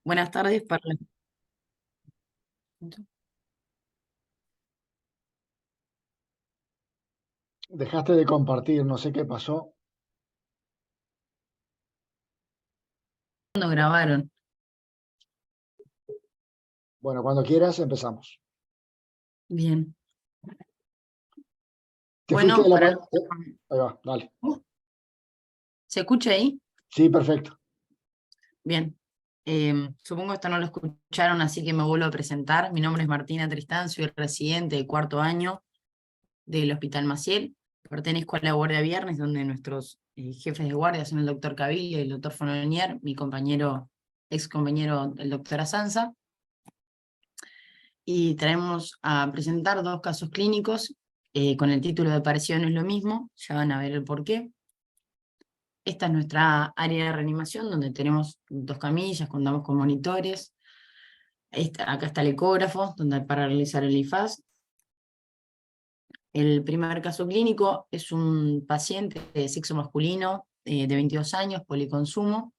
Buenas tardes, Dejaste de compartir, no sé qué pasó. ¿Cuándo grabaron? Bueno, cuando quieras empezamos. Bien. Te fuiste de Bueno, la... para... Ahí va, dale. ¿Se escucha ahí? Sí, perfecto. Bien. Supongo que esto no lo escucharon, así que me vuelvo a presentar. Mi nombre es Martina Tristán, soy residente de cuarto año del Hospital Maciel. Pertenezco a la Guardia Viernes, donde nuestros jefes de guardia son el doctor Cavil y el doctor Fononier, mi compañero, ex compañero, el doctor Asanza. Y traemos a presentar dos casos clínicos con el título de Parecido no es lo mismo, ya van a ver el porqué. Esta es nuestra área de reanimación, donde tenemos dos camillas, contamos con monitores. Acá está el ecógrafo, donde para realizar el IFAS. El primer caso clínico es un paciente de sexo masculino de 22 años, policonsumo,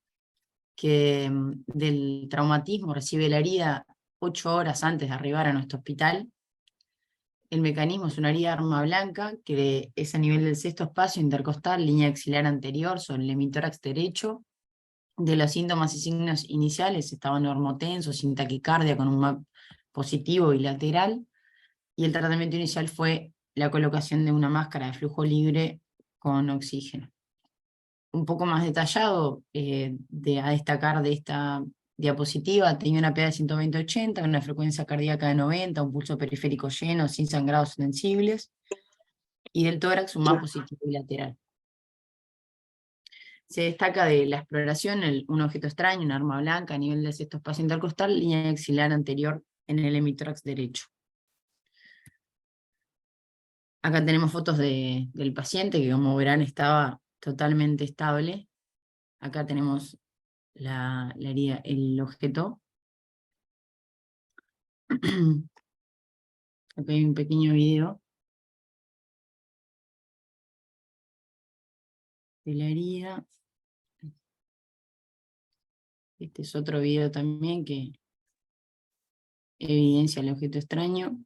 que del traumatismo recibe la herida 8 horas antes de arribar a nuestro hospital. El mecanismo es una herida de arma blanca, que es a nivel del sexto espacio intercostal, línea axilar anterior sobre el hemitórax derecho. De los síntomas y signos iniciales estaba normotenso, sin taquicardia, con un MAP positivo bilateral, y el tratamiento inicial fue la colocación de una máscara de flujo libre con oxígeno. Un poco más detallado, a destacar de esta diapositiva, tenía una PA de 120-80, una frecuencia cardíaca de 90, un pulso periférico lleno, sin sangrados sensibles, y del tórax un MAP positivo bilateral. Se destaca de la exploración un objeto extraño, un arma blanca a nivel del sexto espacio intercostal, línea axilar anterior en el hemitórax derecho. Acá tenemos fotos del paciente, que como verán estaba totalmente estable. Acá tenemos la herida, el objeto. Acá hay un pequeño video de la herida. Este es otro video también que evidencia el objeto extraño.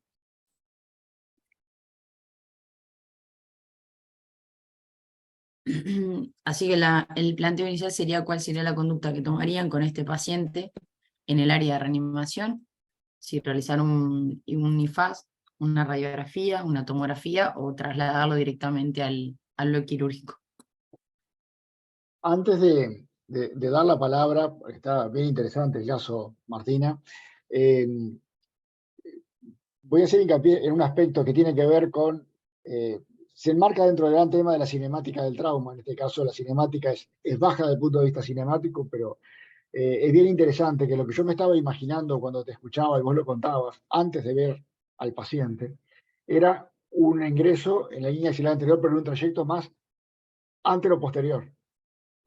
Así que el planteo inicial sería cuál sería la conducta que tomarían con este paciente en el área de reanimación, si realizar un IFAS, una radiografía, una tomografía o trasladarlo directamente al bloque quirúrgico. Antes de dar la palabra, porque está bien interesante el caso, Martina, eh, voy a hacer hincapié en un aspecto que tiene que ver con... se enmarca dentro del gran tema de la cinemática del trauma. En este caso, la cinemática es baja desde el punto de vista cinemático, pero es bien interesante que lo que yo me estaba imaginando cuando te escuchaba y vos lo contabas, antes de ver al paciente, era un ingreso en la línea axilar anterior, pero en un trayecto más antero-posterior.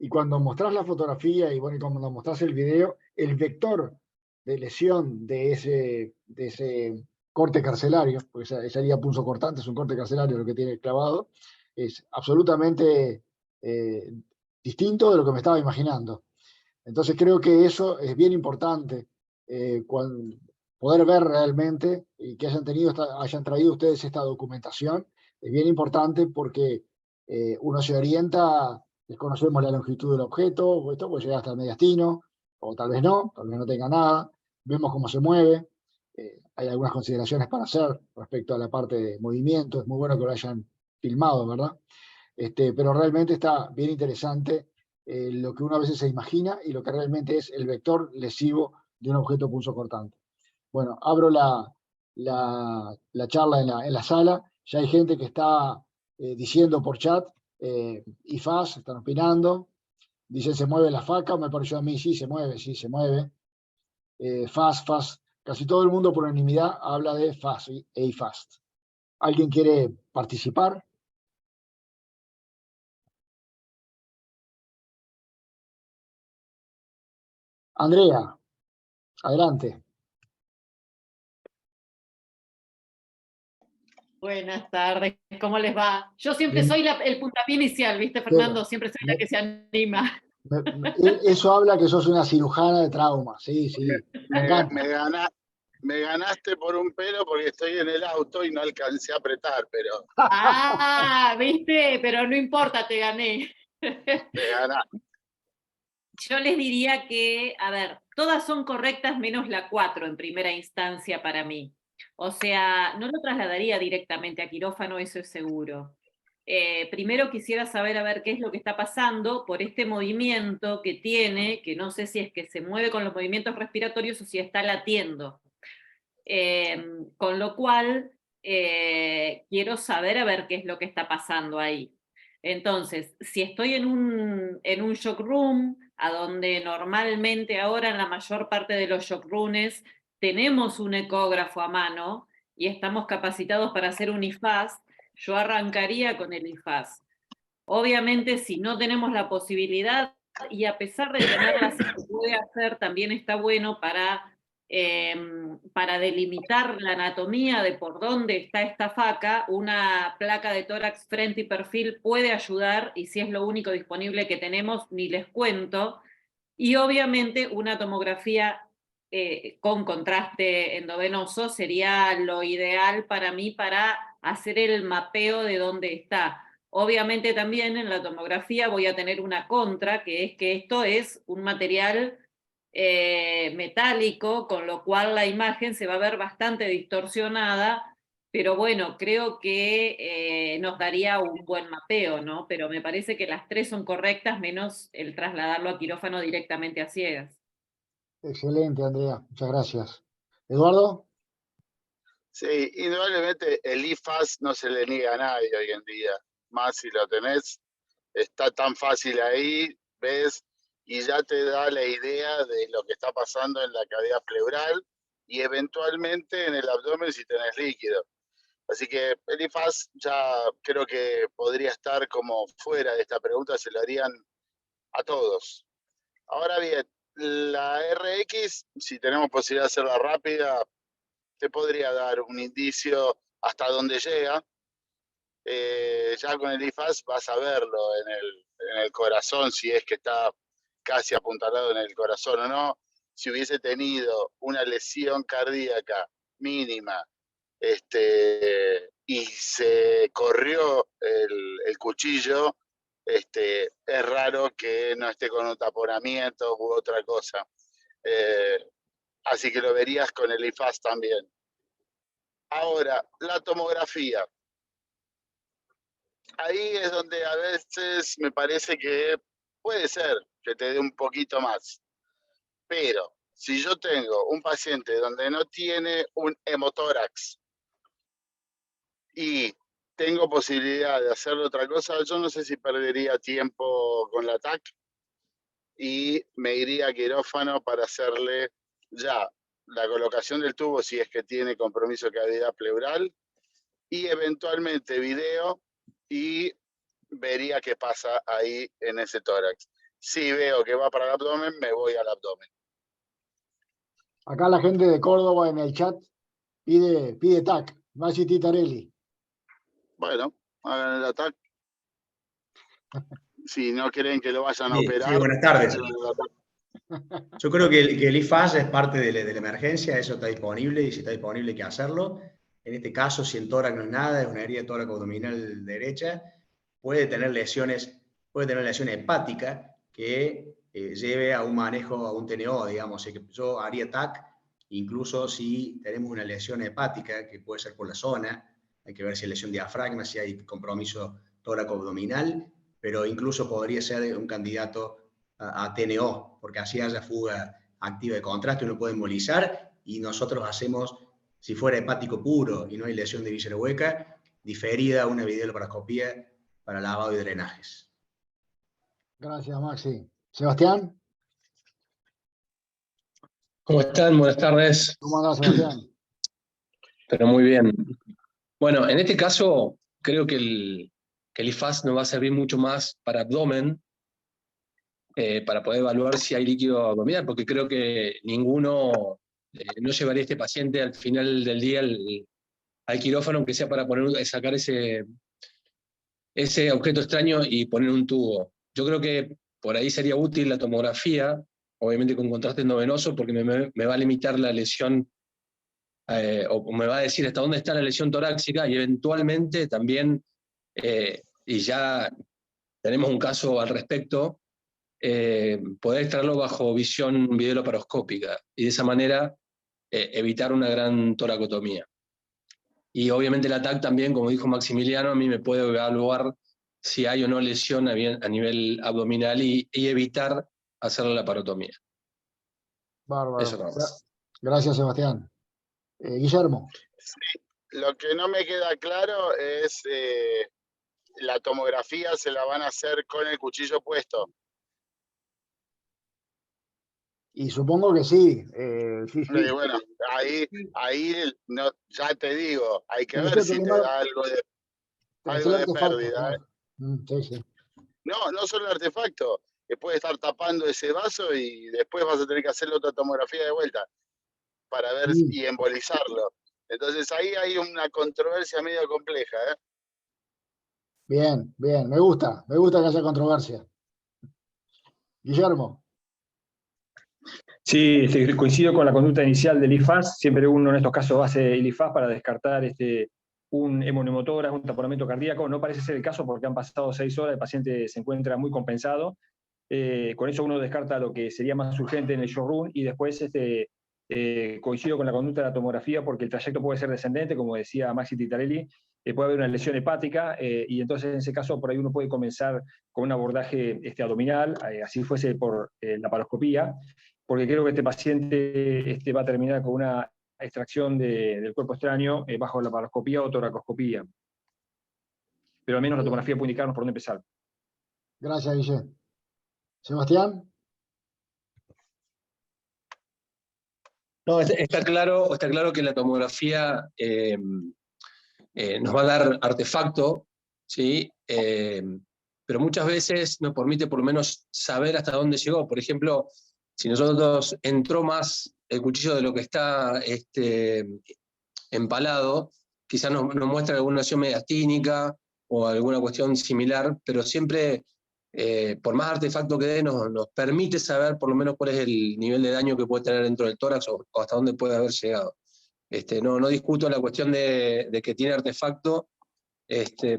Y cuando mostrás la fotografía y bueno, y cuando mostrás el video, el vector de lesión de ese corte carcelario, pues esa herida punzocortante es un corte carcelario lo que tiene clavado, es absolutamente distinto de lo que me estaba imaginando. Entonces creo que eso es bien importante, poder ver realmente y que hayan traído ustedes esta documentación, es bien importante porque uno se orienta, desconocemos la longitud del objeto, o esto puede llegar hasta el mediastino, o tal vez no tenga nada, vemos cómo se mueve, hay algunas consideraciones para hacer respecto a la parte de movimiento, es muy bueno que lo hayan filmado, ¿verdad? Pero realmente está bien interesante lo que uno a veces se imagina y lo que realmente es el vector lesivo de un objeto punzocortante. Bueno, abro la charla en la sala. Ya hay gente que está diciendo por chat, IFAS, están opinando. Dicen, ¿se mueve la faca? Me pareció a mí, sí, se mueve, sí, se mueve. FAS. Casi todo el mundo por unanimidad habla de FAS e IFAST. ¿Alguien quiere participar? Andrea, adelante. Buenas tardes, ¿cómo les va? Yo siempre Bien. soy el puntapié inicial, ¿viste, Pero Fernando? Siempre soy la que se anima. Eso habla que sos una cirujana de trauma, sí, sí, me encanta. Me ganaste por un pelo porque estoy en el auto y no alcancé a apretar, pero Ah, viste, pero no importa, te gané. me ganaste. Yo les diría que, a ver, todas son correctas menos la 4 en primera instancia para mí. O sea, no lo trasladaría directamente a quirófano, eso es seguro. Primero quisiera saber a ver qué es lo que está pasando por este movimiento que tiene, que no sé si es que se mueve con los movimientos respiratorios o si está latiendo. Con lo cual, quiero saber a ver qué es lo que está pasando ahí. Entonces, si estoy en un shock room, a donde normalmente ahora en la mayor parte de los shock rooms tenemos un ecógrafo a mano y estamos capacitados para hacer un IFAS, yo arrancaría con el IFAS. Obviamente, si no tenemos la posibilidad, y a pesar de tenerla, si se puede hacer, también está bueno para delimitar la anatomía de por dónde está esta faca, una placa de tórax frente y perfil puede ayudar, y si es lo único disponible que tenemos, ni les cuento. Y obviamente una tomografía con contraste endovenoso sería lo ideal para mí para hacer el mapeo de dónde está. Obviamente también en la tomografía voy a tener una contra, que es que esto es un material metálico, con lo cual la imagen se va a ver bastante distorsionada, pero bueno, creo que nos daría un buen mapeo, ¿no? Pero me parece que las tres son correctas, menos el trasladarlo a quirófano directamente a ciegas. Excelente, Andrea, muchas gracias. Eduardo, Sí, indudablemente el IFAS no se le niega a nadie hoy en día, más si lo tenés, está tan fácil ahí, ves, y ya te da la idea de lo que está pasando en la cavidad pleural y eventualmente en el abdomen si tenés líquido. Así que el IFAS ya creo que podría estar como fuera de esta pregunta, se lo harían a todos. Ahora bien, la RX, si tenemos posibilidad de hacerla rápida, te podría dar un indicio hasta dónde llega. Ya con el IFAS vas a verlo en el corazón, si es que está casi apuntalado en el corazón o no. Si hubiese tenido una lesión cardíaca mínima y se corrió el cuchillo, es raro que no esté con un taponamiento u otra cosa. Así que lo verías con el IFAS también. Ahora, la tomografía. Ahí es donde a veces me parece que puede ser que te dé un poquito más. Pero si yo tengo un paciente donde no tiene un hemotórax y tengo posibilidad de hacerle otra cosa, yo no sé si perdería tiempo con la TAC y me iría a quirófano para hacerle ya la colocación del tubo si es que tiene compromiso de cavidad pleural y eventualmente video y vería qué pasa ahí en ese tórax. Si veo que va para el abdomen, me voy al abdomen. acá la gente de Córdoba en el chat pide TAC, Maxi Titarelli. Bueno, hagan el ataque. Si no quieren que lo vayan a Sí, operar. sí, buenas tardes. hagan el ataque. Yo creo que el IFAS es parte de la emergencia, eso está disponible y si está disponible hay que hacerlo. En este caso, si el tórax no es nada, es una herida tórax abdominal derecha, puede tener lesiones hepáticas que lleve a un manejo, a un TNO, digamos. Así que yo haría TAC, incluso si tenemos una lesión hepática, que puede ser por la zona, hay que ver si hay lesión diafragma, si hay compromiso tórax abdominal, pero incluso podría ser un candidato a TNO, porque así haya fuga activa de contraste, uno puede embolizar y nosotros hacemos, si fuera hepático puro y no hay lesión de víscera hueca, diferida una videolaparoscopía para lavado y drenajes. Gracias, Maxi. Sebastián, ¿Cómo están? Buenas tardes. ¿cómo andás, Sebastián? Pero muy bien. Bueno, en este caso, creo que el IFAS nos va a servir mucho más para abdomen, para poder evaluar si hay líquido abdominal, porque creo que ninguno no llevaría a este paciente al final del día al quirófano, aunque sea para sacar ese objeto extraño y poner un tubo. Yo creo que por ahí sería útil la tomografía, obviamente con contraste endovenoso, porque me va a limitar la lesión, o me va a decir hasta dónde está la lesión torácica, y eventualmente también, y ya tenemos un caso al respecto, poder extraerlo bajo visión videolaparoscópica, y de esa manera evitar una gran toracotomía. Y obviamente la TAC también, como dijo Maximiliano, a mí me puede evaluar si hay o no lesión a nivel abdominal y evitar hacer la laparotomía. Bárbaro. Eso nada más. Gracias, Sebastián. Guillermo. Sí, lo que no me queda claro es la tomografía se la van a hacer con el cuchillo puesto. Y supongo que sí. Sí, sí. Bueno, ahí no, ya te digo, hay que Pero ver eso si te tenés da algo el de artefacto, pérdida. claro. Sí, sí. No, no solo el artefacto, que puede estar tapando ese vaso y después vas a tener que hacerle otra tomografía de vuelta para ver y embolizarlo. Entonces ahí hay una controversia medio compleja, ¿eh? Bien, bien. Me gusta que haya controversia. Guillermo. Sí, coincido con la conducta inicial del IFAS. Siempre uno en estos casos hace el IFAS para descartar un hemoneumotógrafo, un taponamiento cardíaco. No parece ser el caso porque han pasado 6 horas, el paciente se encuentra muy compensado. Con eso uno descarta lo que sería más urgente en el showroom y después coincido con la conducta de la tomografía porque el trayecto puede ser descendente, como decía Maxi Titarelli, puede haber una lesión hepática y entonces en ese caso por ahí uno puede comenzar con un abordaje abdominal, así fuese por la paroscopía, porque creo que este paciente va a terminar con una extracción del cuerpo extraño bajo la paroscopía o toracoscopía. Pero al menos la tomografía puede indicarnos por dónde empezar. Gracias, Guillermo. Sebastián. No, está claro que la tomografía nos va a dar artefacto, ¿sí? Pero muchas veces nos permite por lo menos saber hasta dónde llegó. Por ejemplo, si nosotros entró más el cuchillo de lo que está empalado, quizás nos muestra alguna lesión mediastínica o alguna cuestión similar, pero siempre, por más artefacto que dé, nos permite saber por lo menos cuál es el nivel de daño que puede tener dentro del tórax o hasta dónde puede haber llegado. No discuto la cuestión de que tiene artefacto,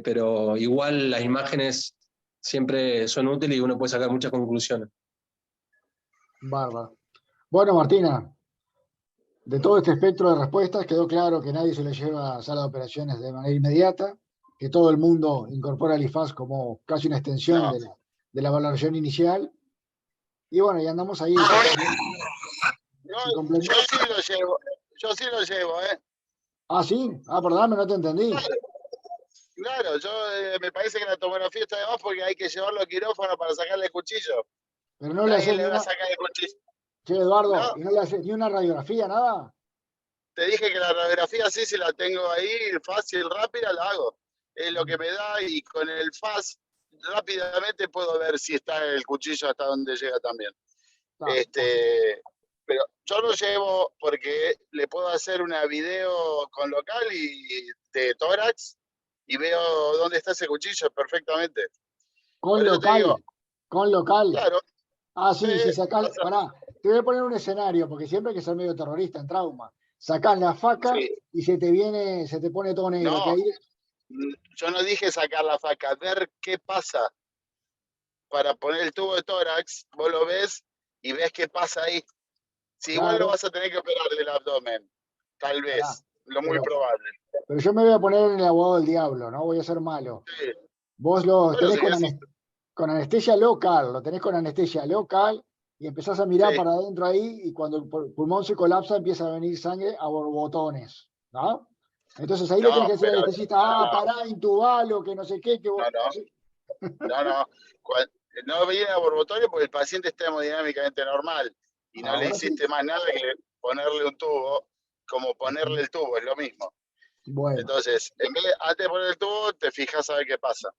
pero igual las imágenes siempre son útiles y uno puede sacar muchas conclusiones. Bárbaro. Bueno, Martina, de todo este espectro de respuestas quedó claro que nadie se lo lleva a sala de operaciones de manera inmediata, que todo el mundo incorpora el IFAS como casi una extensión No. de la valoración inicial. Y bueno, y andamos ahí. No, yo sí lo llevo, ¿eh? Ah, sí. Ah, perdóname, no te entendí. Claro, yo me parece que la tomografía está de más porque hay que llevarlo a quirófano para sacarle el cuchillo. Pero no le Nadie haces le ni va a una. sacar el cuchillo. Che, Eduardo, ¿No? ¿y no le haces ni una radiografía, nada? Te dije que la radiografía sí, si la tengo ahí, fácil, rápida, la hago. Es lo que me da y con el FAS rápidamente puedo ver si está el cuchillo hasta donde llega también. Pero yo lo llevo porque le puedo hacer una video con local y de tórax y veo dónde está ese cuchillo perfectamente. Con Pero te local. digo, Con local. claro, Ah, sí, si sacás. o sea, Pará, te voy a poner un escenario, porque siempre hay que ser medio terrorista en trauma. Sacás la faca sí, y se te pone todo negro. Que no, ahí, yo no dije sacar la faca, ver qué pasa para poner el tubo de tórax, vos lo ves y ves qué pasa ahí. Si igual lo claro, vas a tener que operar del abdomen, tal pará. vez, lo muy probable. Pero yo me voy a poner en el abogado del diablo, ¿no? Voy a ser malo. Sí. Vos lo Bueno, tenés si decís, con anestesia local, lo tenés con anestesia local y empezás a mirar sí, para adentro ahí y cuando el pulmón se colapsa empieza a venir sangre a borbotones, ¿no? Entonces ahí le tenés no, que decir al pero anestesista, pará, intubalo, que no sé qué, que vos... no. No viene a borbotorio porque el paciente está hemodinámicamente normal y no le Ahora sí. hiciste más nada que ponerle un tubo, como ponerle el tubo, es lo mismo. Bueno, Entonces, antes de poner el tubo, te fijas a ver qué pasa.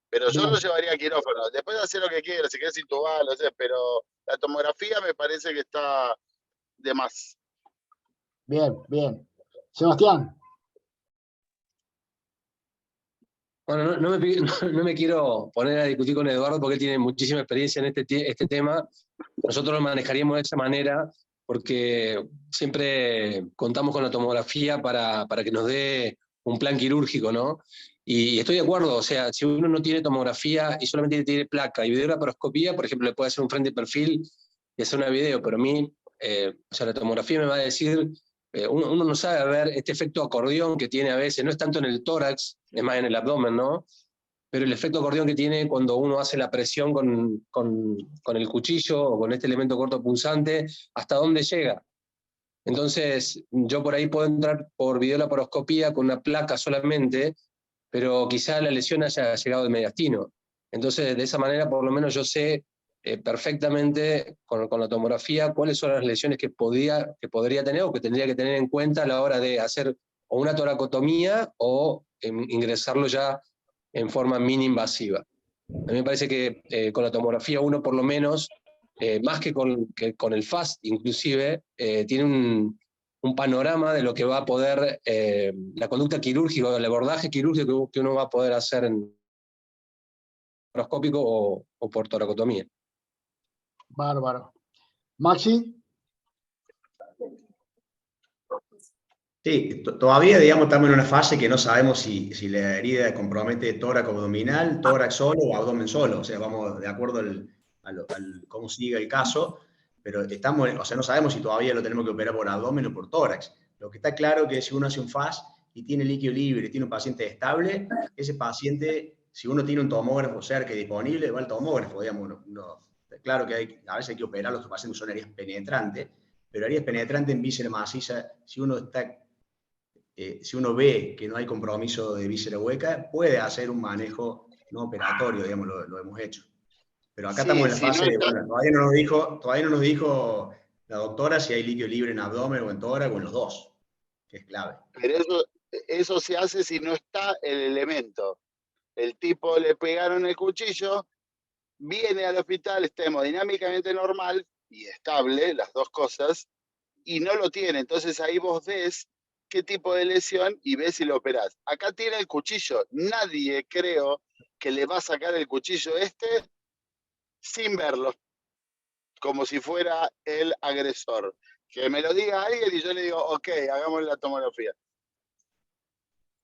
Pero yo bien, lo llevaría a quirófano. Después de hacer lo que quieras, si quieres intubarlo, pero la tomografía me parece que está de más. bien, bien. Sebastián. Bueno, no me quiero poner a discutir con Eduardo porque él tiene muchísima experiencia en este tema. Nosotros lo manejaríamos de esa manera porque siempre contamos con la tomografía para que nos dé un plan quirúrgico, ¿no? Y estoy de acuerdo, o sea, si uno no tiene tomografía y solamente tiene placa y videolaparoscopía, por ejemplo, le puede hacer un frente de perfil y hacer una video, pero a mí, o sea, la tomografía me va a decir, uno no sabe ver este efecto acordeón que tiene a veces, no es tanto en el tórax, es más en el abdomen, ¿no? Pero el efecto acordeón que tiene cuando uno hace la presión con el cuchillo o con este elemento cortopunzante, ¿hasta dónde llega? Entonces, yo por ahí puedo entrar por videolaparoscopía con una placa solamente, pero quizá la lesión haya llegado de mediastino. Entonces, de esa manera, por lo menos yo sé perfectamente con la tomografía cuáles son las lesiones que podría tener o que tendría que tener en cuenta a la hora de hacer o una toracotomía o ingresarlo ya en forma mini-invasiva. A mí me parece que con la tomografía uno por lo menos, más que con el FAST inclusive, tiene un panorama de lo que va a poder, la conducta quirúrgica, el abordaje quirúrgico que uno va a poder hacer en laparoscópico o por toracotomía. Bárbaro. Maxi. Sí, todavía, digamos, estamos en una fase que no sabemos si la herida compromete tórax abdominal, tórax solo o abdomen solo. O sea, vamos de acuerdo al cómo sigue el caso, pero estamos, o sea, no sabemos si todavía lo tenemos que operar por abdomen o por tórax. Lo que está claro es que si uno hace un FAS y tiene líquido libre y tiene un paciente estable, ese paciente, si uno tiene un tomógrafo cerca y disponible, va al tomógrafo, digamos. Claro que a veces hay que operar, los pacientes son heridas penetrantes, pero heridas penetrantes en víscera maciza, si uno ve que no hay compromiso de víscera hueca, puede hacer un manejo no operatorio, digamos, lo hemos hecho. Pero acá Sí, estamos en la si fase no de, está- bueno, todavía no nos dijo la doctora si hay líquido libre en abdomen o en tórax o en los dos, que es clave. Pero eso se hace si no está el elemento. El tipo le pegaron el cuchillo, viene al hospital, está hemodinámicamente normal y estable, las dos cosas, y no lo tiene. Entonces ahí vos ves qué tipo de lesión y ves si lo operás. Acá tiene el cuchillo. Nadie, creo, que le va a sacar el cuchillo sin verlo, como si fuera el agresor. Que me lo diga alguien y yo le digo, ok, hagamos la tomografía.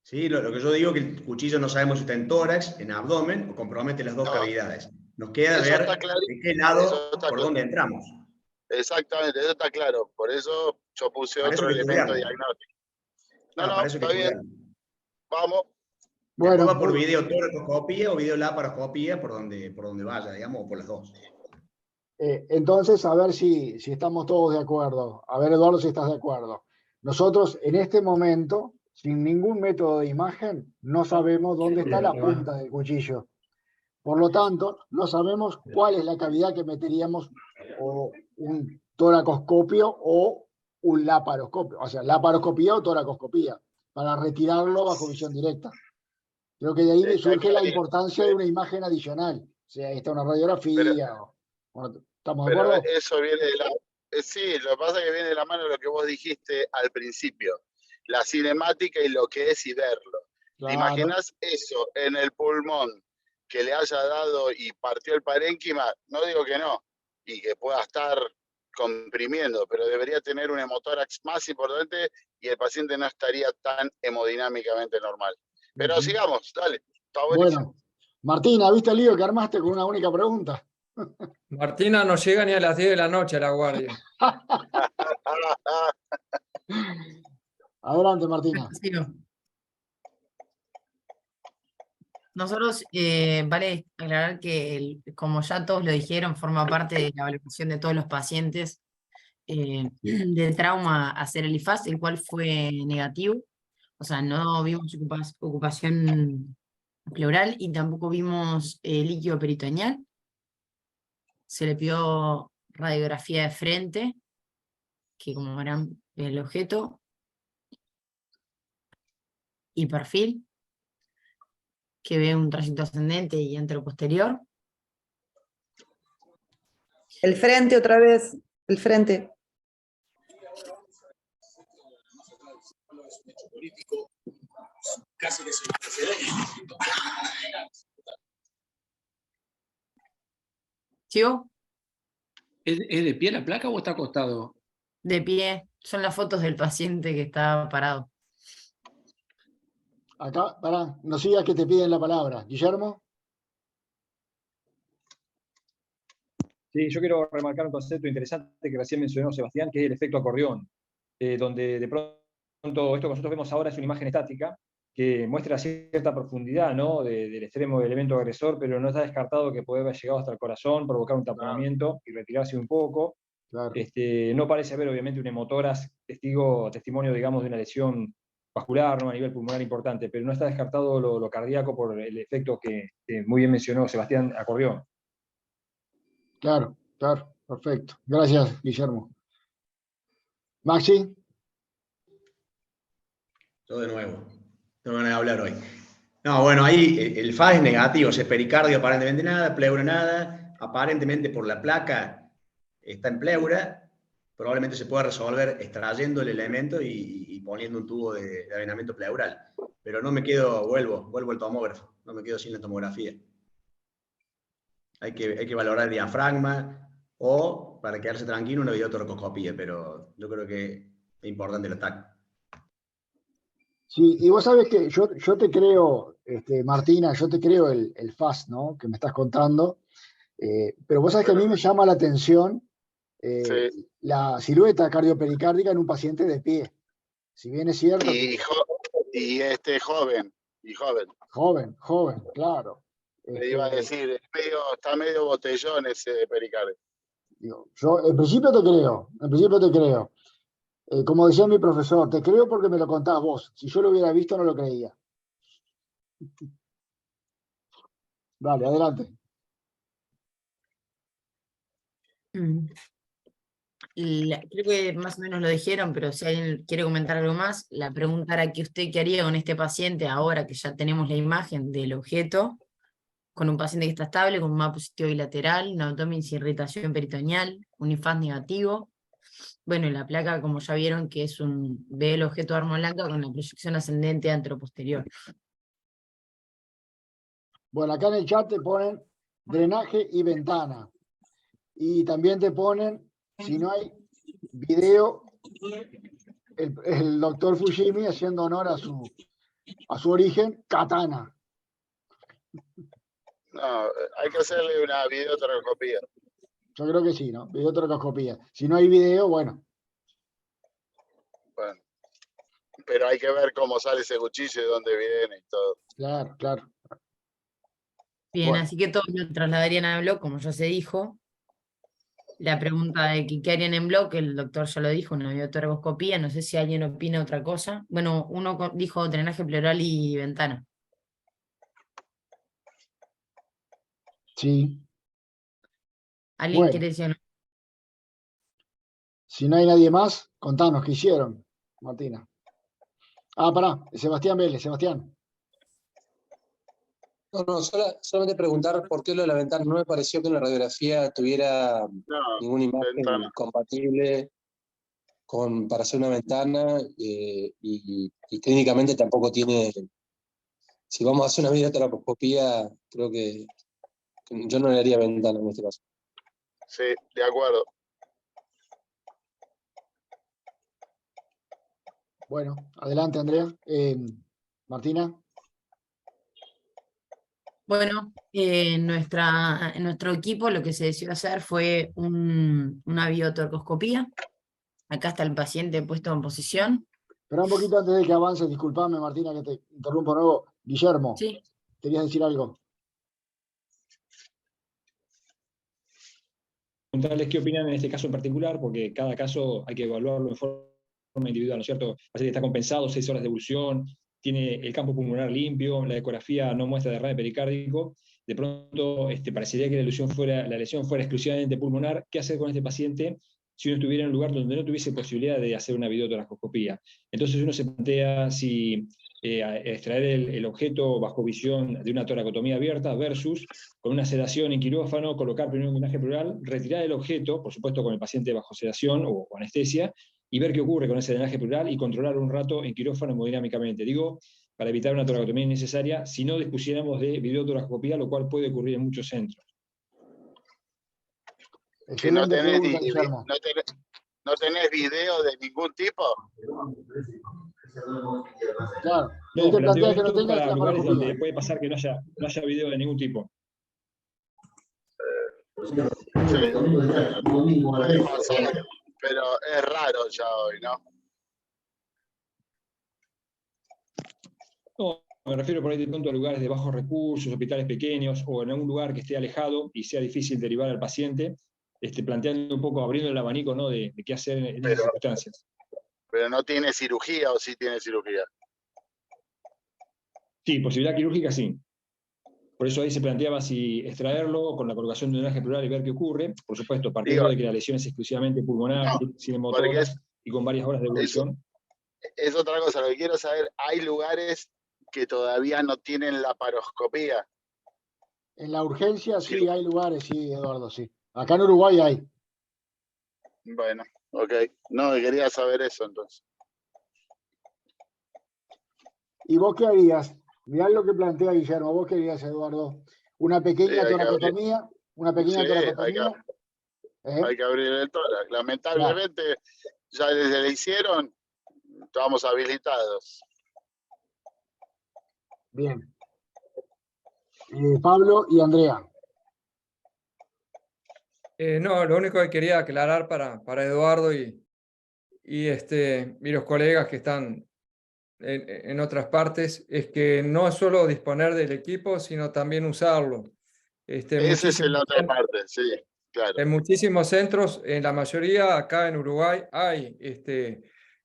Sí, lo que yo digo es que el cuchillo no sabemos si está en tórax, en abdomen o compromete las dos No, cavidades. Nos queda eso está ver claro. de qué lado, Eso está por claro. dónde entramos. Exactamente, eso está claro. Por eso yo puse Para eso otro hay que elemento estudiarlo. diagnóstico. No, Claro, no, para eso hay que está bien. estudiarlo. Vamos. Después Bueno, va por videotoracoscopía o videolaparoscopía, por donde vaya, digamos, o por las dos. entonces, a ver si estamos todos de acuerdo. A ver, Eduardo, si estás de acuerdo. Nosotros, en este momento, sin ningún método de imagen, no sabemos dónde está la punta del cuchillo. Por lo tanto, no sabemos cuál es la cavidad que meteríamos o un toracoscopio o un laparoscopio. O sea, laparoscopía o toracoscopía, para retirarlo bajo visión directa. Creo que de ahí Está surge la claro. importancia de una imagen adicional. O sea, está una radiografía. Bueno, ¿estamos de Pero acuerdo? eso viene de la... Sí, lo que pasa es que viene de la mano de lo que vos dijiste al principio. La cinemática y lo que es y verlo. ¿Te Claro. imaginas eso en el pulmón que le haya dado y partió el parénquima? No digo que no, y que pueda estar comprimiendo, pero debería tener un hemotórax más importante y el paciente no estaría tan hemodinámicamente normal. Pero sigamos, dale, está buenísimo. Bueno, Martina, ¿viste el lío que armaste con una única pregunta? Martina no llega ni a las 10 de la noche a la guardia. Adelante, Martina. Sigo. Nosotros, vale aclarar que, como ya todos lo dijeron, forma parte de la valoración de todos los pacientes de trauma hacer el IFAS, el cual fue negativo. O sea, no vimos ocupación pleural y tampoco vimos líquido peritoneal. Se le pidió radiografía de frente, que como verán, el objeto, y perfil, que ve un tránsito ascendente y anteroposterior. El frente otra vez, el frente. no es un hecho político, casi que se lo precedente. ¿Sigo? ¿Es de pie la placa o está acostado? De pie. Son las fotos del paciente que está parado. Acá, pará, no sigas que te piden la palabra. Guillermo. Sí, yo quiero remarcar un concepto interesante que recién mencionó Sebastián, que es el efecto acordeón, donde de pronto esto que nosotros vemos ahora es una imagen estática que muestra cierta profundidad, ¿no? del extremo del evento agresor, pero no está descartado que puede haber llegado hasta el corazón, provocar un taponamiento y retirarse un poco. Claro. No parece haber, obviamente, un hemotórax testimonio, digamos, de una lesión vascular, ¿no? A nivel pulmonar importante, pero no está descartado lo cardíaco por el efecto que muy bien mencionó Sebastián acordeón. Claro, claro, perfecto. Gracias, Guillermo. Maxi. Yo de nuevo, no van a hablar hoy. No, bueno, ahí el FAS es negativo, o sea, pericardio aparentemente nada, pleura nada, aparentemente por la placa está en pleura, probablemente se pueda resolver extrayendo el elemento y poniendo un tubo de avenamiento pleural. Pero no me quedo, vuelvo al tomógrafo, no me quedo sin la tomografía. Hay que valorar el diafragma o, para quedarse tranquilo, una videotoracoscopía, pero yo creo que es importante el ataque. Sí, y vos sabés que yo te creo, Martina, yo te creo el FAS, ¿no? Que me estás contando, pero vos sabés que a mí me llama la atención Sí. la silueta cardiopericardica en un paciente de pie. Si bien es cierto que... Joven. Joven, claro. Le iba a decir, está medio botellón ese pericardio. Yo en principio te creo. Como decía mi profesor, te creo porque me lo contás vos. Si yo lo hubiera visto, no lo creía. Dale, adelante. Creo que más o menos lo dijeron, pero si alguien quiere comentar algo más, la pregunta era qué haría con este paciente ahora que ya tenemos la imagen del objeto, con un paciente que está estable, con un mapa positivo bilateral, un abdomen sin irritación peritoneal, un IFAS negativo. Bueno, y la placa, como ya vieron, que ve el objeto de arma blanca con la proyección ascendente anteroposterior. Bueno, acá en el chat te ponen drenaje y ventana. Y también te ponen, si no hay video, el doctor Fujimi haciendo honor a su origen, katana. No, hay que hacerle una videotoracoscopía. Yo creo que sí, ¿no? Videotoracoscopía. Si no hay video, bueno. Bueno, pero hay que ver cómo sale ese cuchillo y dónde viene y todo. Claro. Bien, Bueno. así que todos lo trasladarían a bloque, como ya se dijo. La pregunta de qué harían en bloque, el doctor ya lo dijo, una videotoracoscopía, no sé si alguien opina otra cosa. Bueno, uno dijo drenaje pleural y ventana. Sí. ¿Alguien Bueno. quiere decir algo? Si no hay nadie más, contanos qué hicieron, Martina. Pará, Sebastián Vélez, Sebastián. No, solamente preguntar por qué lo de la ventana. No me pareció que en la radiografía tuviera ninguna imagen ventana compatible para hacer una ventana y clínicamente tampoco tiene... Si vamos a hacer una videotoracoscopía, creo que yo no le haría ventana en este caso. Sí, de acuerdo. Bueno, adelante, Andrea. Martina. Bueno, en nuestro equipo lo que se decidió hacer fue una videotoracoscopía. Acá está el paciente puesto en posición. Espera un poquito antes de que avance, disculpame, Martina, que te interrumpo de nuevo. Guillermo, Sí. ¿querías decir algo? Preguntarles qué opinan en este caso en particular, porque cada caso hay que evaluarlo en forma individual, ¿no es cierto? El paciente está compensado, 6 horas de evolución, tiene el campo pulmonar limpio, la ecografía no muestra derrame pericárdico, de pronto parecería que la lesión fuera exclusivamente pulmonar. ¿Qué hacer con este paciente si uno estuviera en un lugar donde no tuviese posibilidad de hacer una videotoracoscopía? Entonces uno se plantea si extraer el objeto bajo visión de una toracotomía abierta versus con una sedación en quirófano, colocar primero un drenaje pleural, retirar el objeto, por supuesto con el paciente bajo sedación o anestesia, y ver qué ocurre con ese drenaje pleural y controlar un rato en quirófano hemodinámicamente. Digo, para evitar una toracotomía innecesaria, si no dispusiéramos de videotoracoscopía, lo cual puede ocurrir en muchos centros. Que no Excelente tenés, pregunta, Guillermo. no tenés video de ningún tipo. Claro, No, él te planteo plantea que no esto tenga para lugares laparoscopía. donde puede pasar que no haya video de ningún tipo. Sí, puede pasar, pero es raro ya hoy, ¿no? No, me refiero por ahí de pronto a lugares de bajos recursos, hospitales pequeños, o en algún lugar que esté alejado y sea difícil derivar al paciente, planteando un poco, abriendo el abanico, ¿no?, de qué hacer en esas circunstancias. Pero no tiene cirugía o sí tiene cirugía. Sí, posibilidad quirúrgica sí. Por eso ahí se planteaba si extraerlo con la colocación de un drenaje pleural y ver qué ocurre. Por supuesto, partiendo de que la lesión es exclusivamente pulmonar, sin motoras y con varias horas de evolución. Es otra cosa, lo que quiero saber, ¿hay lugares que todavía no tienen laparoscopía? En la urgencia sí hay lugares, sí, Eduardo, sí. Acá en Uruguay hay. Bueno, ok. No, quería saber eso entonces. ¿Y vos qué harías? Mirá lo que plantea Guillermo. ¿Vos qué harías, Eduardo? Una pequeña toracotomía. Una pequeña toracotomía. Hay que abrir el tórax. Lamentablemente, ya desde le hicieron, estamos habilitados. Bien. Pablo y Andrea. No, lo único que quería aclarar para Eduardo y los colegas que están en otras partes es que no es solo disponer del equipo, sino también usarlo. Esa es la otra parte, sí, claro. En muchísimos centros, en la mayoría acá en Uruguay, hay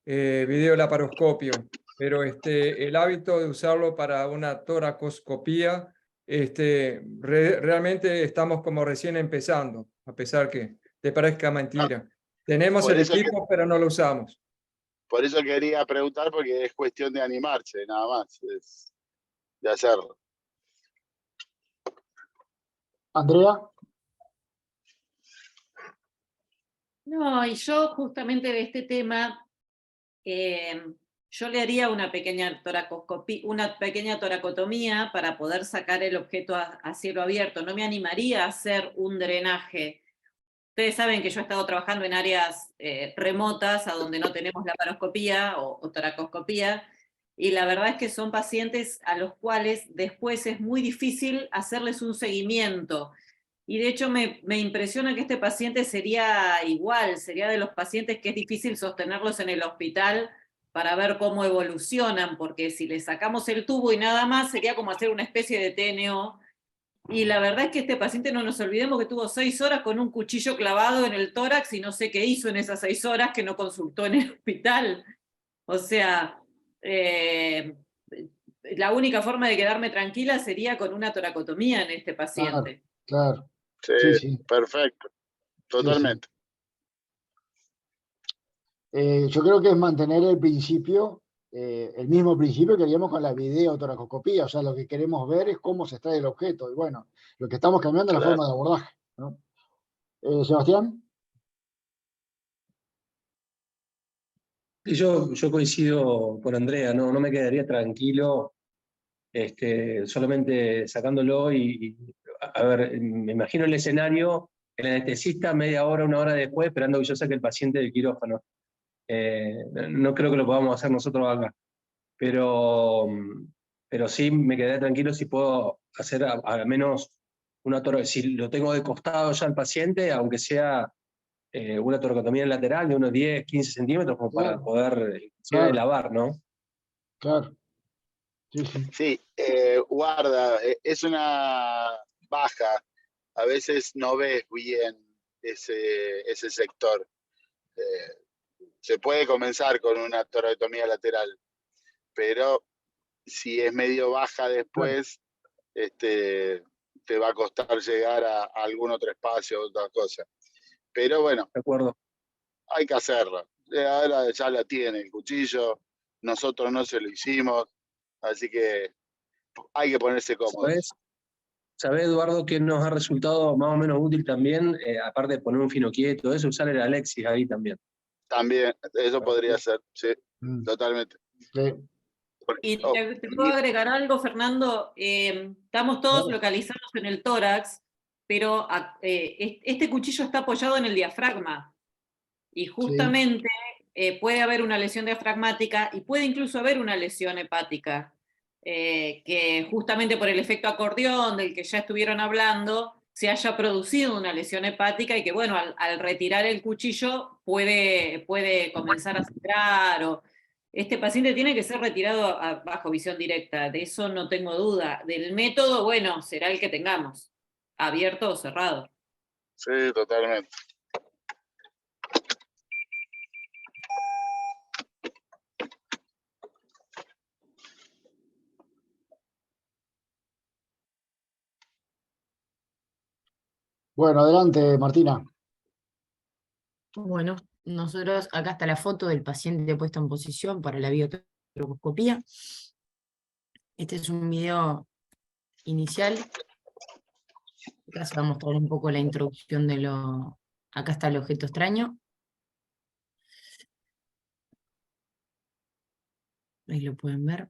videolaparoscopio, pero el hábito de usarlo para una toracoscopía, realmente estamos como recién empezando, a pesar que te parezca mentira. Tenemos el equipo, pero no lo usamos. Por eso quería preguntar, porque es cuestión de animarse, nada más, de hacerlo. Andrea. No, y yo justamente de este tema, yo le haría una pequeña toracoscopía, una pequeña toracotomía para poder sacar el objeto a cielo abierto. No me animaría a hacer un drenaje. Ustedes saben que yo he estado trabajando en áreas remotas, a donde no tenemos laparoscopía o toracoscopía, y la verdad es que son pacientes a los cuales después es muy difícil hacerles un seguimiento. Y de hecho me impresiona que este paciente sería igual, sería de los pacientes que es difícil sostenerlos en el hospital para ver cómo evolucionan, porque si le sacamos el tubo y nada más, sería como hacer una especie de TNO. Y la verdad es que este paciente, no nos olvidemos que tuvo 6 horas con un cuchillo clavado en el tórax y no sé qué hizo en esas 6 horas que no consultó en el hospital. O sea, la única forma de quedarme tranquila sería con una toracotomía en este paciente. Claro. Sí, perfecto. Totalmente. Yo creo que es mantener el principio, el mismo principio que haríamos con la videotoracoscopía. O sea, lo que queremos ver es cómo se extrae el objeto. Y bueno, lo que estamos cambiando es la forma de abordaje, ¿no? Sebastián. Yo coincido con Andrea, no me quedaría tranquilo solamente sacándolo a ver, me imagino el escenario, el anestesista media hora, una hora después, esperando que yo saque el paciente del quirófano. No creo que lo podamos hacer nosotros acá, pero sí me quedaría tranquilo si puedo hacer al menos una si lo tengo de costado ya al paciente, aunque sea una toracotomía lateral de unos 10, 15 centímetros, como para poder lavar, ¿no? Claro. Sí, guarda, es una baja. A veces no ves bien ese sector. Se puede comenzar con una toracotomía lateral, pero si es medio baja después, te va a costar llegar a algún otro espacio, otra cosa. Pero bueno, de acuerdo. Hay que hacerla. Ahora ya la tiene el cuchillo, nosotros no se lo hicimos, así que hay que ponerse cómodo. ¿Sabés, Eduardo, que nos ha resultado más o menos útil también, aparte de poner un fino quieto, eso, usar el Alexis ahí también? También, eso podría ser, sí, Mm, totalmente. sí. Y Oh, te puedo agregar algo, Fernando. Estamos todos Claro. localizados en el tórax, pero este cuchillo está apoyado en el diafragma. Y justamente puede haber una lesión diafragmática y puede incluso haber una lesión hepática, que justamente por el efecto acordeón del que ya estuvieron hablando, se haya producido una lesión hepática y que, bueno, al retirar el cuchillo puede comenzar a sangrar. Este paciente tiene que ser retirado bajo visión directa, de eso no tengo duda. Del método, bueno, será el que tengamos, abierto o cerrado. sí, totalmente. Bueno, adelante, Martina. Bueno, nosotros, acá está la foto del paciente puesto en posición para la biotrocoscopía. Este es un video inicial. Acá se va a mostrar un poco la introducción de lo... Acá está el objeto extraño. Ahí lo pueden ver.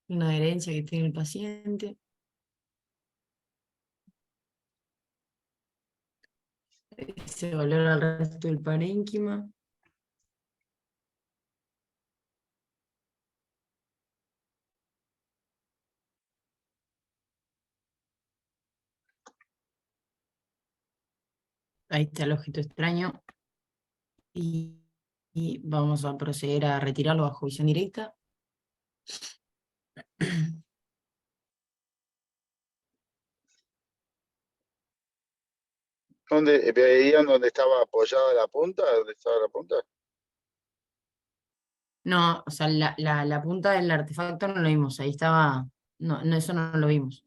Una adherencia que tiene el paciente. Se valora el resto del parénquima. Ahí está el objeto extraño. Y vamos a proceder a retirarlo bajo visión directa. ¿Dónde veían dónde estaba apoyada la punta? ¿Dónde estaba la punta? No, o sea, la punta del artefacto no lo vimos, ahí estaba, no, eso no lo vimos.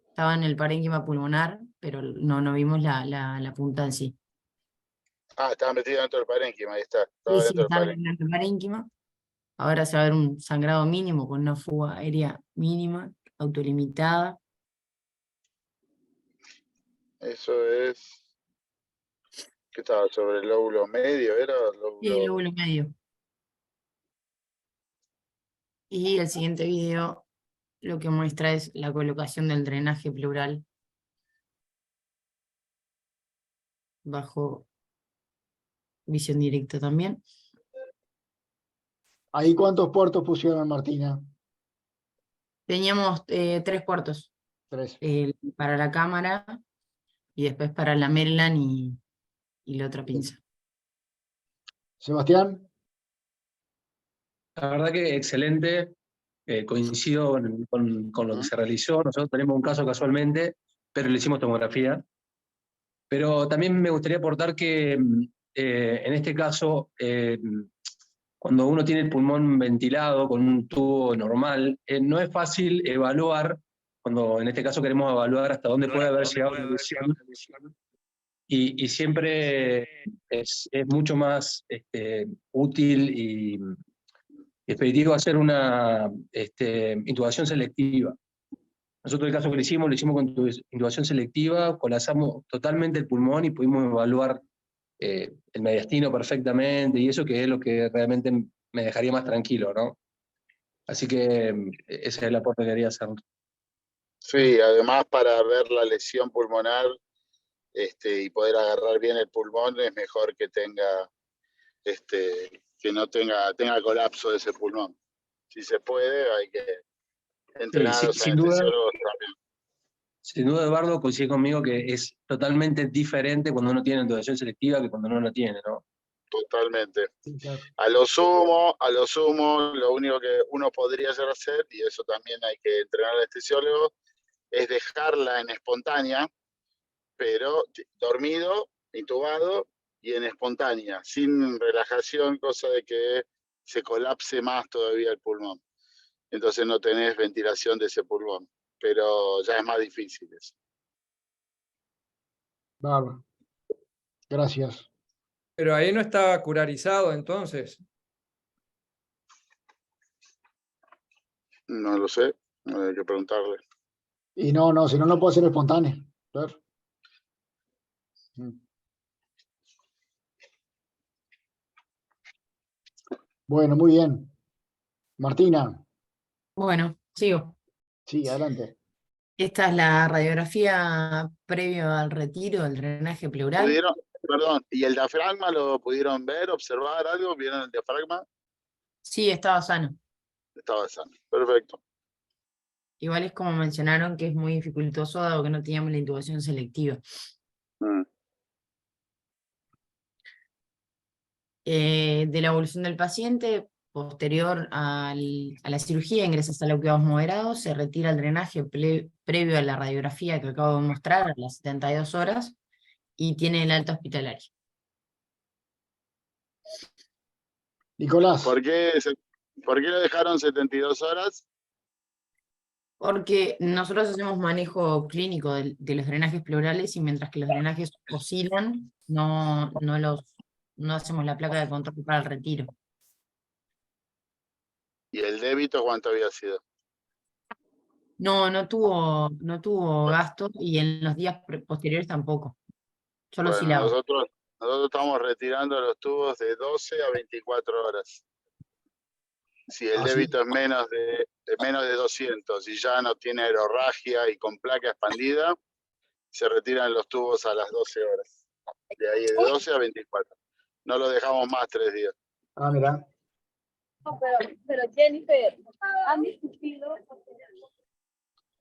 Estaba en el parénquima pulmonar, pero no vimos la punta en sí. Ah, estaba metido dentro del parénquima, ahí está. Estaba Sí, dentro del estaba parénquima. en el parénquima. Ahora se va a ver un sangrado mínimo con una fuga aérea mínima, autolimitada. Eso es. ¿Qué estaba? ¿Sobre el lóbulo medio? ¿Era el Y el lóbulo? lóbulo medio. Y el siguiente video lo que muestra es la colocación del drenaje pleural bajo visión directa también. ¿Ahí cuántos puertos pusieron, Martina? Teníamos 3 puertos. 3. Para la cámara y después para la Maryland y la otra pinza. Sebastián. La verdad que excelente, coincido con lo que se realizó. Nosotros tenemos un caso casualmente, pero le hicimos tomografía. Pero también me gustaría aportar que en este caso, cuando uno tiene el pulmón ventilado con un tubo normal, no es fácil evaluar, cuando en este caso queremos evaluar hasta dónde puede haber llegado la lesión. Y siempre es mucho más útil y expeditivo hacer una intubación selectiva. Nosotros el caso que le hicimos con intubación selectiva, colapsamos totalmente el pulmón y pudimos evaluar el mediastino perfectamente, y eso que es lo que realmente me dejaría más tranquilo, ¿no? Así que ese es el aporte que quería hacer. Sí, además para ver la lesión pulmonar y poder agarrar bien el pulmón, es mejor que tenga, que no tenga colapso de ese pulmón. Si se puede, hay que entrenar a los Sin duda, anestesiólogos también. sin duda, Eduardo, coincide conmigo que es totalmente diferente cuando uno tiene intubación selectiva que cuando no la tiene, ¿no? Totalmente. A lo sumo, lo único que uno podría hacer, y eso también hay que entrenar al anestesiólogo, es dejarla en espontánea, pero dormido, intubado y en espontánea, sin relajación, cosa de que se colapse más todavía el pulmón. Entonces no tenés ventilación de ese pulmón, pero ya es más difícil eso. Bárbaro. Gracias. Pero ahí no estaba curarizado entonces. No lo sé, hay que preguntarle. Y no, si no, no puede ser espontáneo. Claro. Bueno, muy bien. Martina, Bueno, sigo. sí, adelante. Esta es la radiografía previo al retiro del drenaje pleural. Perdón, ¿y el diafragma lo pudieron ver, observar algo? ¿Vieron el diafragma? Sí, estaba sano. Estaba sano. Perfecto. Igual es como mencionaron que es muy dificultoso dado que no teníamos la intubación selectiva. De la evolución del paciente, posterior a la cirugía, ingresa a sala de cuidados moderados, se retira el drenaje previo a la radiografía que acabo de mostrar a las 72 horas y tiene el alta hospitalaria. Nicolás. ¿Por qué lo dejaron 72 horas? Porque nosotros hacemos manejo clínico de los drenajes pleurales y mientras que los drenajes oscilan, no hacemos la placa de control para el retiro. ¿Y el débito cuánto había sido? No tuvo gasto y en los días posteriores tampoco. Solo Bueno, oscilaba. nosotros estamos retirando los tubos de 12 a 24 horas. Si el débito es menos de 200 y ya no tiene aerorragia y con placa expandida, se retiran los tubos a las 12 horas. De ahí de 12 a 24. No lo dejamos más 3 días. Ah, mira. Pero Jennifer, ¿han discutido?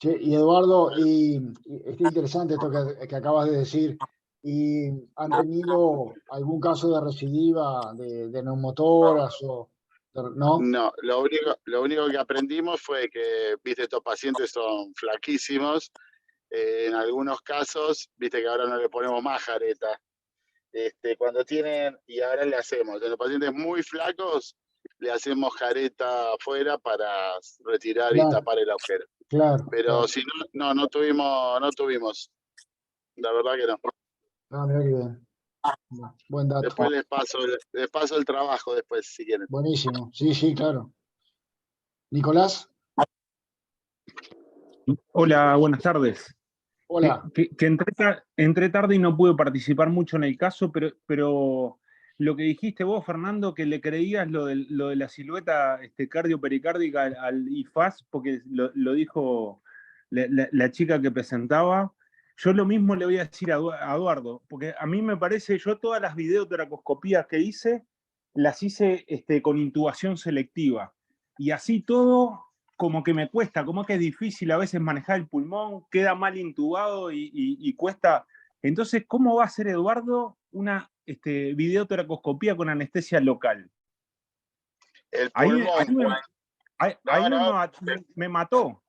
Che, y Eduardo, y está interesante esto que acabas de decir. ¿Y han tenido algún caso de recidiva de neumotoras o no? No, lo único que aprendimos fue que, viste, estos pacientes son flaquísimos. En algunos casos, viste que ahora no le ponemos más jareta. Cuando tienen, y ahora le hacemos, en los pacientes muy flacos, le hacemos jareta afuera para retirar y tapar el agujero. Claro. Pero si no tuvimos. La verdad que no. Ah, mira qué bien. Buen dato. Después les paso el trabajo después, si quieren. Buenísimo. Sí, claro. Nicolás. Hola, buenas tardes. Hola. Que entré tarde y no pude participar mucho en el caso, pero lo que dijiste vos, Fernando, que le creías lo de la silueta cardio-pericárdica al IFAS, porque lo dijo la chica que presentaba. Yo lo mismo le voy a decir a Eduardo, porque a mí me parece, yo todas las videotoracoscopías que hice, las hice con intubación selectiva. Y así todo, como que me cuesta, como que es difícil a veces manejar el pulmón, queda mal intubado y cuesta. Entonces, ¿cómo va a hacer Eduardo una videotoracoscopía con anestesia local? El pulmón. Me mató.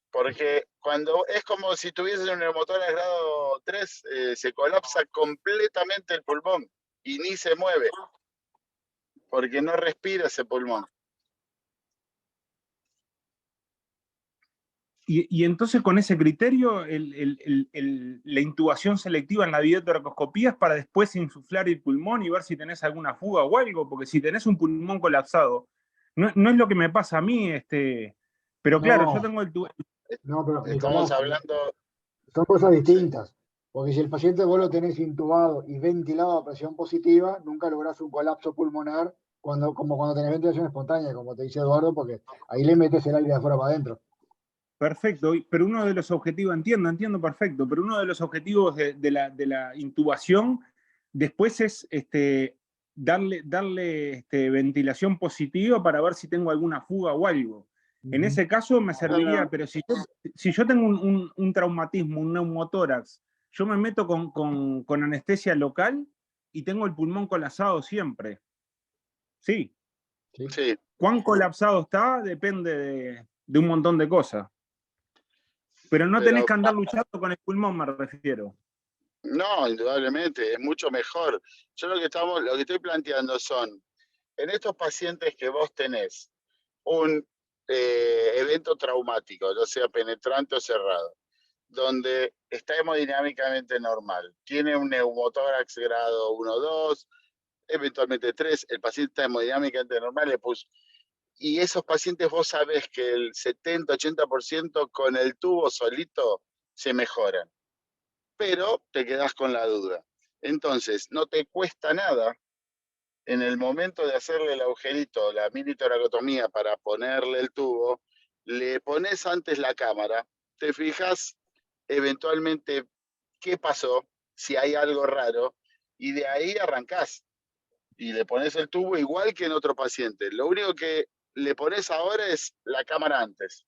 Porque cuando es como si tuvieses un neumotórax grado 3, se colapsa completamente el pulmón y ni se mueve, porque no respira ese pulmón. Y entonces con ese criterio, la intubación selectiva en la videotoracoscopía es para después insuflar el pulmón y ver si tenés alguna fuga o algo, porque si tenés un pulmón colapsado, no es lo que me pasa a mí, pero claro, yo tengo el No, pero estamos Nicolás, hablando... son cosas distintas. Porque si el paciente vos lo tenés intubado y ventilado a presión positiva, nunca lográs un colapso pulmonar como cuando tenés ventilación espontánea, como te dice Eduardo, porque ahí le metes el aire de afuera para adentro. Perfecto, pero uno de los objetivos, entiendo perfecto, pero uno de los objetivos de la intubación después es darle ventilación positiva para ver si tengo alguna fuga o algo. En ese caso me serviría, pero si yo tengo un traumatismo, un neumotórax, yo me meto con anestesia local y tengo el pulmón colapsado siempre. Sí. ¿Cuán colapsado está? Depende de un montón de cosas. Pero no tenés que andar luchando con el pulmón, me refiero. No, indudablemente, es mucho mejor. Yo lo que estoy planteando son, en estos pacientes que vos tenés un evento traumático, ya sea penetrante o cerrado, donde está hemodinámicamente normal, tiene un neumotórax grado 1 o 2, eventualmente 3, el paciente está hemodinámicamente normal, y esos pacientes vos sabés que el 70-80% con el tubo solito se mejoran, pero te quedás con la duda. Entonces, no te cuesta nada en el momento de hacerle el agujerito, la mini toracotomía para ponerle el tubo, le pones antes la cámara, te fijas eventualmente qué pasó, si hay algo raro, y de ahí arrancás. Y le pones el tubo igual que en otro paciente. Lo único que le pones ahora es la cámara antes.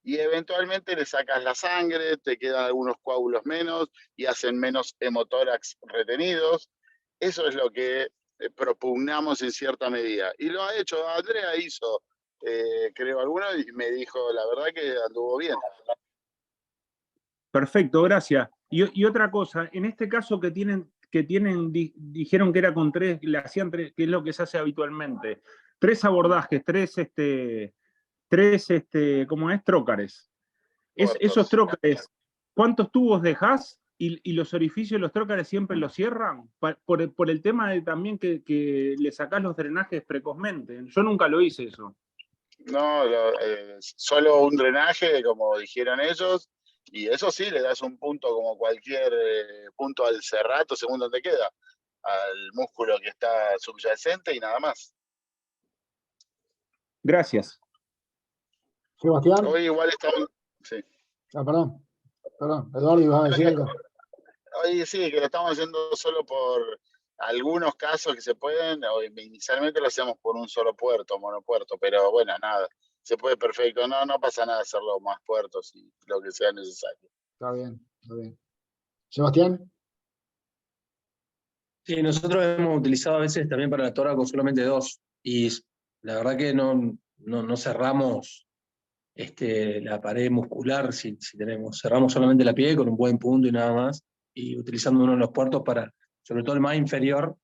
Y eventualmente le sacas la sangre, te quedan algunos coágulos menos y hacen menos hemotórax retenidos. Eso es lo que propugnamos en cierta medida. Y lo ha hecho, Andrea hizo, creo, alguno, y me dijo, la verdad que anduvo bien. Perfecto, gracias. Y otra cosa, en este caso que dijeron que era con tres, le hacían tres, que es lo que se hace habitualmente, 3 abordajes, ¿cómo es? Trócares. Esos trócares, ¿cuántos tubos dejás? Y los orificios de los trócares siempre los cierran, por el tema de también que le sacás los drenajes precozmente. Yo nunca lo hice eso. No, solo un drenaje, como dijeron ellos, y eso sí, le das un punto como cualquier punto al cerrato, según donde queda, al músculo que está subyacente y nada más. Gracias. Sebastián. Hoy igual estamos... Sí. Ah, perdón, Eduardo, ¿ibas a decir algo? Hoy sí, que lo estamos haciendo solo por algunos casos que se pueden, o inicialmente lo hacemos por un solo puerto, monopuerto, pero bueno, nada, se puede perfecto, no pasa nada hacerlo más puertos y lo que sea necesario. Está bien, está bien. Sebastián. Sí, nosotros hemos utilizado a veces también para la tóraco solamente 2, y la verdad que no cerramos la pared muscular si tenemos, cerramos solamente la piel con un buen punto y nada más, y utilizando uno de los puertos para, sobre todo el más inferior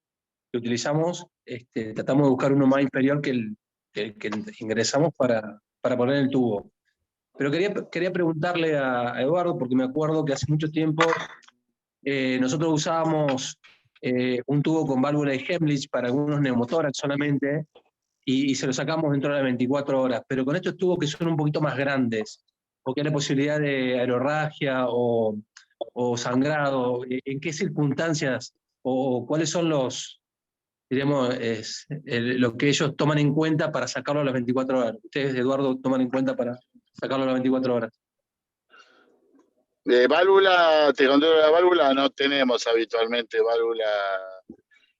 que utilizamos, tratamos de buscar uno más inferior que el que ingresamos para poner el tubo. Pero quería preguntarle a Eduardo, porque me acuerdo que hace mucho tiempo nosotros usábamos un tubo con válvula de Hemlich para algunos neumotórax solamente, y se lo sacamos dentro de las 24 horas, pero con estos tubos que son un poquito más grandes, porque hay la posibilidad de aerorragia o sangrado, ¿en qué circunstancias o cuáles son los, diremos, lo que ellos toman en cuenta para sacarlo a las 24 horas? Ustedes, Eduardo, toman en cuenta para sacarlo a las 24 horas. De válvula, te controlo la válvula, no tenemos habitualmente válvula,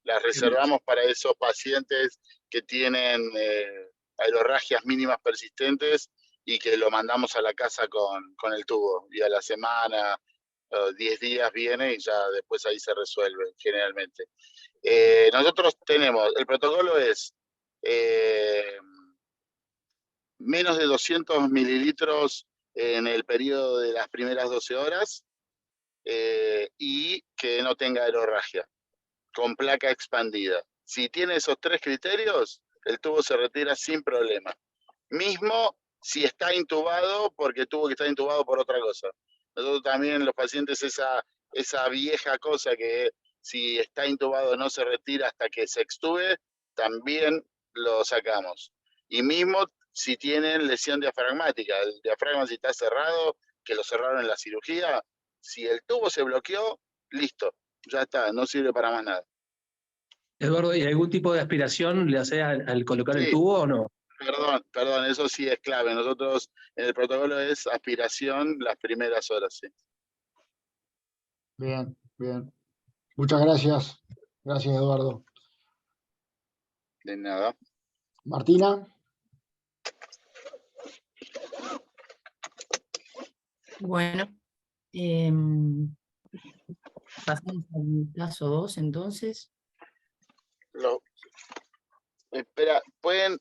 las reservamos para esos pacientes que tienen aerorragias mínimas persistentes y que lo mandamos a la casa con el tubo, y a la semana, 10 días viene y ya después ahí se resuelve generalmente. Nosotros tenemos, el protocolo es menos de 200 mililitros en el periodo de las primeras 12 horas y que no tenga aerorragia, con placa expandida. Si tiene esos 3 criterios, el tubo se retira sin problema. Mismo si está intubado, porque tuvo que estar intubado por otra cosa. Nosotros también, los pacientes, esa vieja cosa que si está intubado no se retira hasta que se extube, también lo sacamos. Y mismo si tienen lesión diafragmática, el diafragma si está cerrado, que lo cerraron en la cirugía, si el tubo se bloqueó, listo, ya está, no sirve para más nada. Eduardo, ¿y algún tipo de aspiración le haces al colocar el tubo o no? Perdón, eso sí es clave. Nosotros en el protocolo es aspiración las primeras horas, sí. Bien, bien. Muchas gracias. Gracias, Eduardo. De nada. Martina. Bueno, pasamos al caso 2 entonces. Espera, pueden...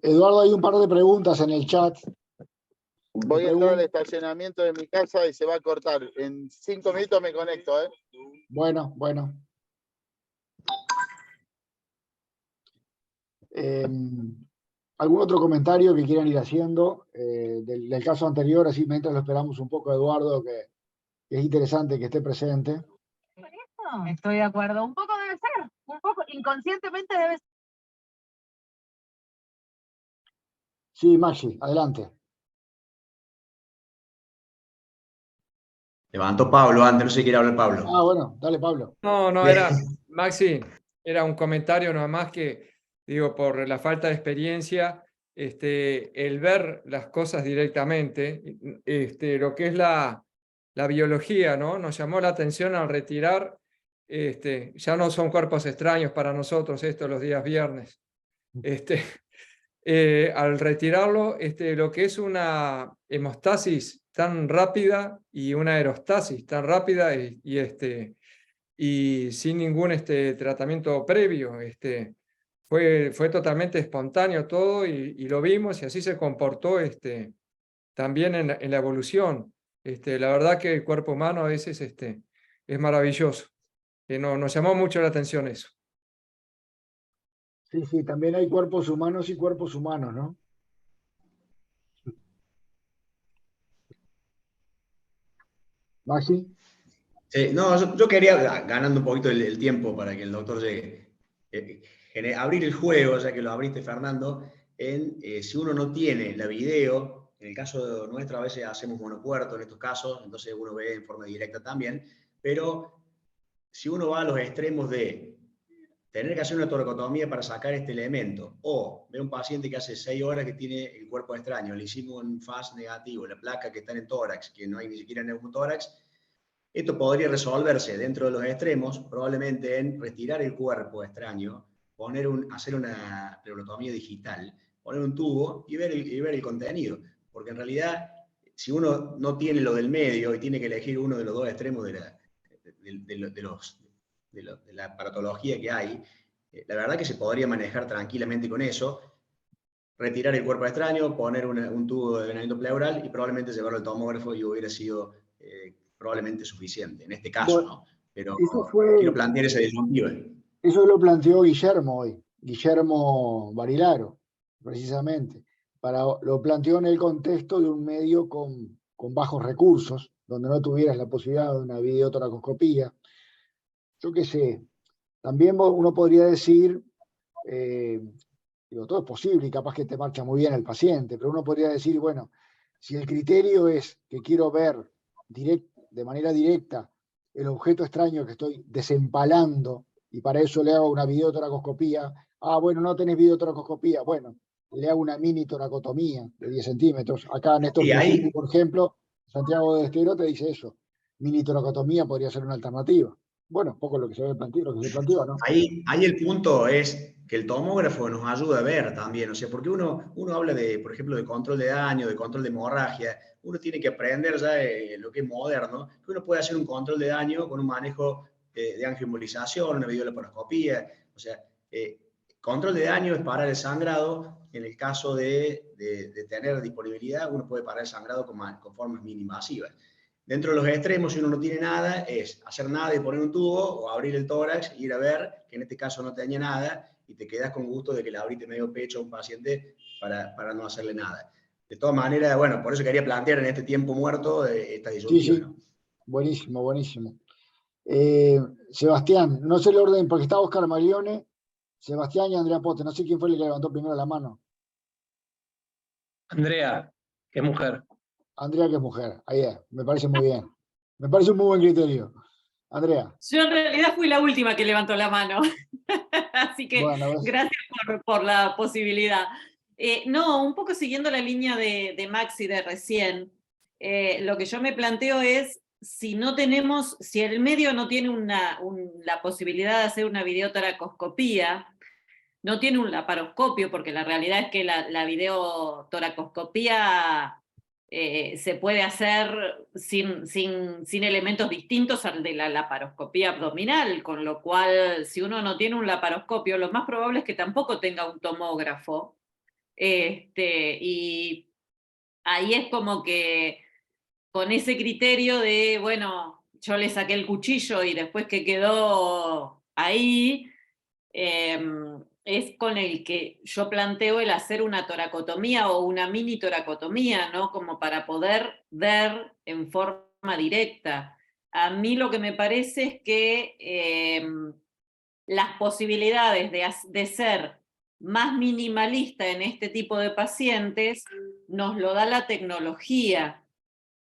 Eduardo, hay un par de preguntas en el chat. Voy a entrar al estacionamiento de mi casa y se va a cortar. En 5 minutos me conecto, ¿eh? Bueno. ¿Algún otro comentario que quieran ir haciendo del caso anterior? Así mientras lo esperamos un poco a Eduardo, que es interesante que esté presente. Estoy de acuerdo. Un poco debe ser, un poco inconscientemente debe ser. Sí, Maxi, adelante. Levantó Pablo antes, no sé si quiere hablar Pablo. Ah, bueno, dale, Pablo. No, era, Maxi, era un comentario nada más que, digo, por la falta de experiencia, el ver las cosas directamente, lo que es la biología, ¿no? Nos llamó la atención al retirar, ya no son cuerpos extraños para nosotros esto los días viernes. Al retirarlo, lo que es una hemostasis tan rápida y una aerostasis tan rápida y sin ningún tratamiento previo, fue totalmente espontáneo todo y lo vimos y así se comportó también en la evolución. La verdad que el cuerpo humano a veces es maravilloso. Nos llamó mucho la atención eso. Sí, sí, también hay cuerpos humanos y cuerpos humanos, ¿no? Maxi. No, yo quería, ganando un poquito el tiempo para que el doctor llegue, abrir el juego, ya que lo abriste, Fernando, si uno no tiene la video, en el caso nuestro a veces hacemos monopuerto en estos casos, entonces uno ve en forma directa también, pero si uno va a los extremos de tener que hacer una toracotomía para sacar este elemento, o ver un paciente que hace 6 horas que tiene el cuerpo extraño, le hicimos un FAS negativo, la placa que está en el tórax, que no hay ni siquiera neumotórax, esto podría resolverse dentro de los extremos, probablemente en retirar el cuerpo extraño, hacer una pleurotomía digital, poner un tubo y ver el contenido. Porque en realidad, si uno no tiene lo del medio y tiene que elegir uno de los dos extremos de la paratología que hay, la verdad que se podría manejar tranquilamente con eso, retirar el cuerpo extraño, poner un tubo de venamiento pleural y probablemente llevarlo al tomógrafo y hubiera sido probablemente suficiente, en este caso, Bueno, ¿no? Pero fue, quiero plantear esa disyuntiva. Eso lo planteó Guillermo hoy, Guillermo Barilaro, precisamente. Lo planteó en el contexto de un medio con bajos recursos, donde no tuvieras la posibilidad de una videotoracoscopía. Yo qué sé, también uno podría decir, todo es posible y capaz que te marcha muy bien el paciente, pero uno podría decir, bueno, si el criterio es que quiero ver de manera directa el objeto extraño que estoy desempalando y para eso le hago una videotoracoscopía, bueno, no tenés videotoracoscopía, bueno, le hago una mini toracotomía de 10 centímetros. Acá Néstor Cresini, por ejemplo, Santiago de Estero te dice eso, mini toracotomía podría ser una alternativa. Bueno, un poco lo que se planteó, ¿no? Ahí el punto es que el tomógrafo nos ayuda a ver también, o sea, porque uno habla de, por ejemplo, de control de daño, de control de hemorragia, uno tiene que aprender ya lo que es moderno, que uno puede hacer un control de daño con un manejo de angioembolización, una videolaparoscopía, o sea, control de daño es parar el sangrado, en el caso de tener disponibilidad, uno puede parar el sangrado con formas mini-invasivas. Dentro de los extremos, si uno no tiene nada, es hacer nada y poner un tubo, o abrir el tórax, ir a ver, que en este caso no tenía nada, y te quedas con gusto de que le abriste medio pecho a un paciente para no hacerle nada. De todas maneras, bueno, por eso quería plantear en este tiempo muerto esta disyuntiva. Sí, sí. ¿No? Buenísimo, buenísimo. Sebastián, no sé el orden, porque está Oscar Maglione, Sebastián y Andrea Pote. No sé quién fue el que levantó primero la mano. Andrea, que es mujer. Andrea, que es mujer. Ahí es, me parece muy bien. Me parece un muy buen criterio. Andrea. Yo en realidad fui la última que levantó la mano. Así que bueno, gracias por la posibilidad. No, un poco siguiendo la línea de Maxi de recién, lo que yo me planteo es, si el medio no tiene la posibilidad de hacer una videotoracoscopía, no tiene un laparoscopio, porque la realidad es que la videotoracoscopía se puede hacer sin elementos distintos al de la laparoscopía abdominal, con lo cual, si uno no tiene un laparoscopio, lo más probable es que tampoco tenga un tomógrafo. Y ahí es como que con ese criterio de, bueno, yo le saqué el cuchillo y después que quedó ahí, es con el que yo planteo el hacer una toracotomía o una mini toracotomía, ¿no? Como para poder ver en forma directa. A mí lo que me parece es que las posibilidades de ser más minimalista en este tipo de pacientes nos lo da la tecnología.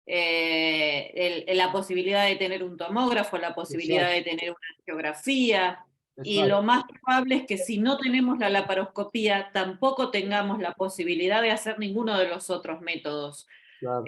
La posibilidad de tener un tomógrafo, la posibilidad de tener una angiografía, y lo más probable es que si no tenemos la laparoscopía, tampoco tengamos la posibilidad de hacer ninguno de los otros métodos. Claro.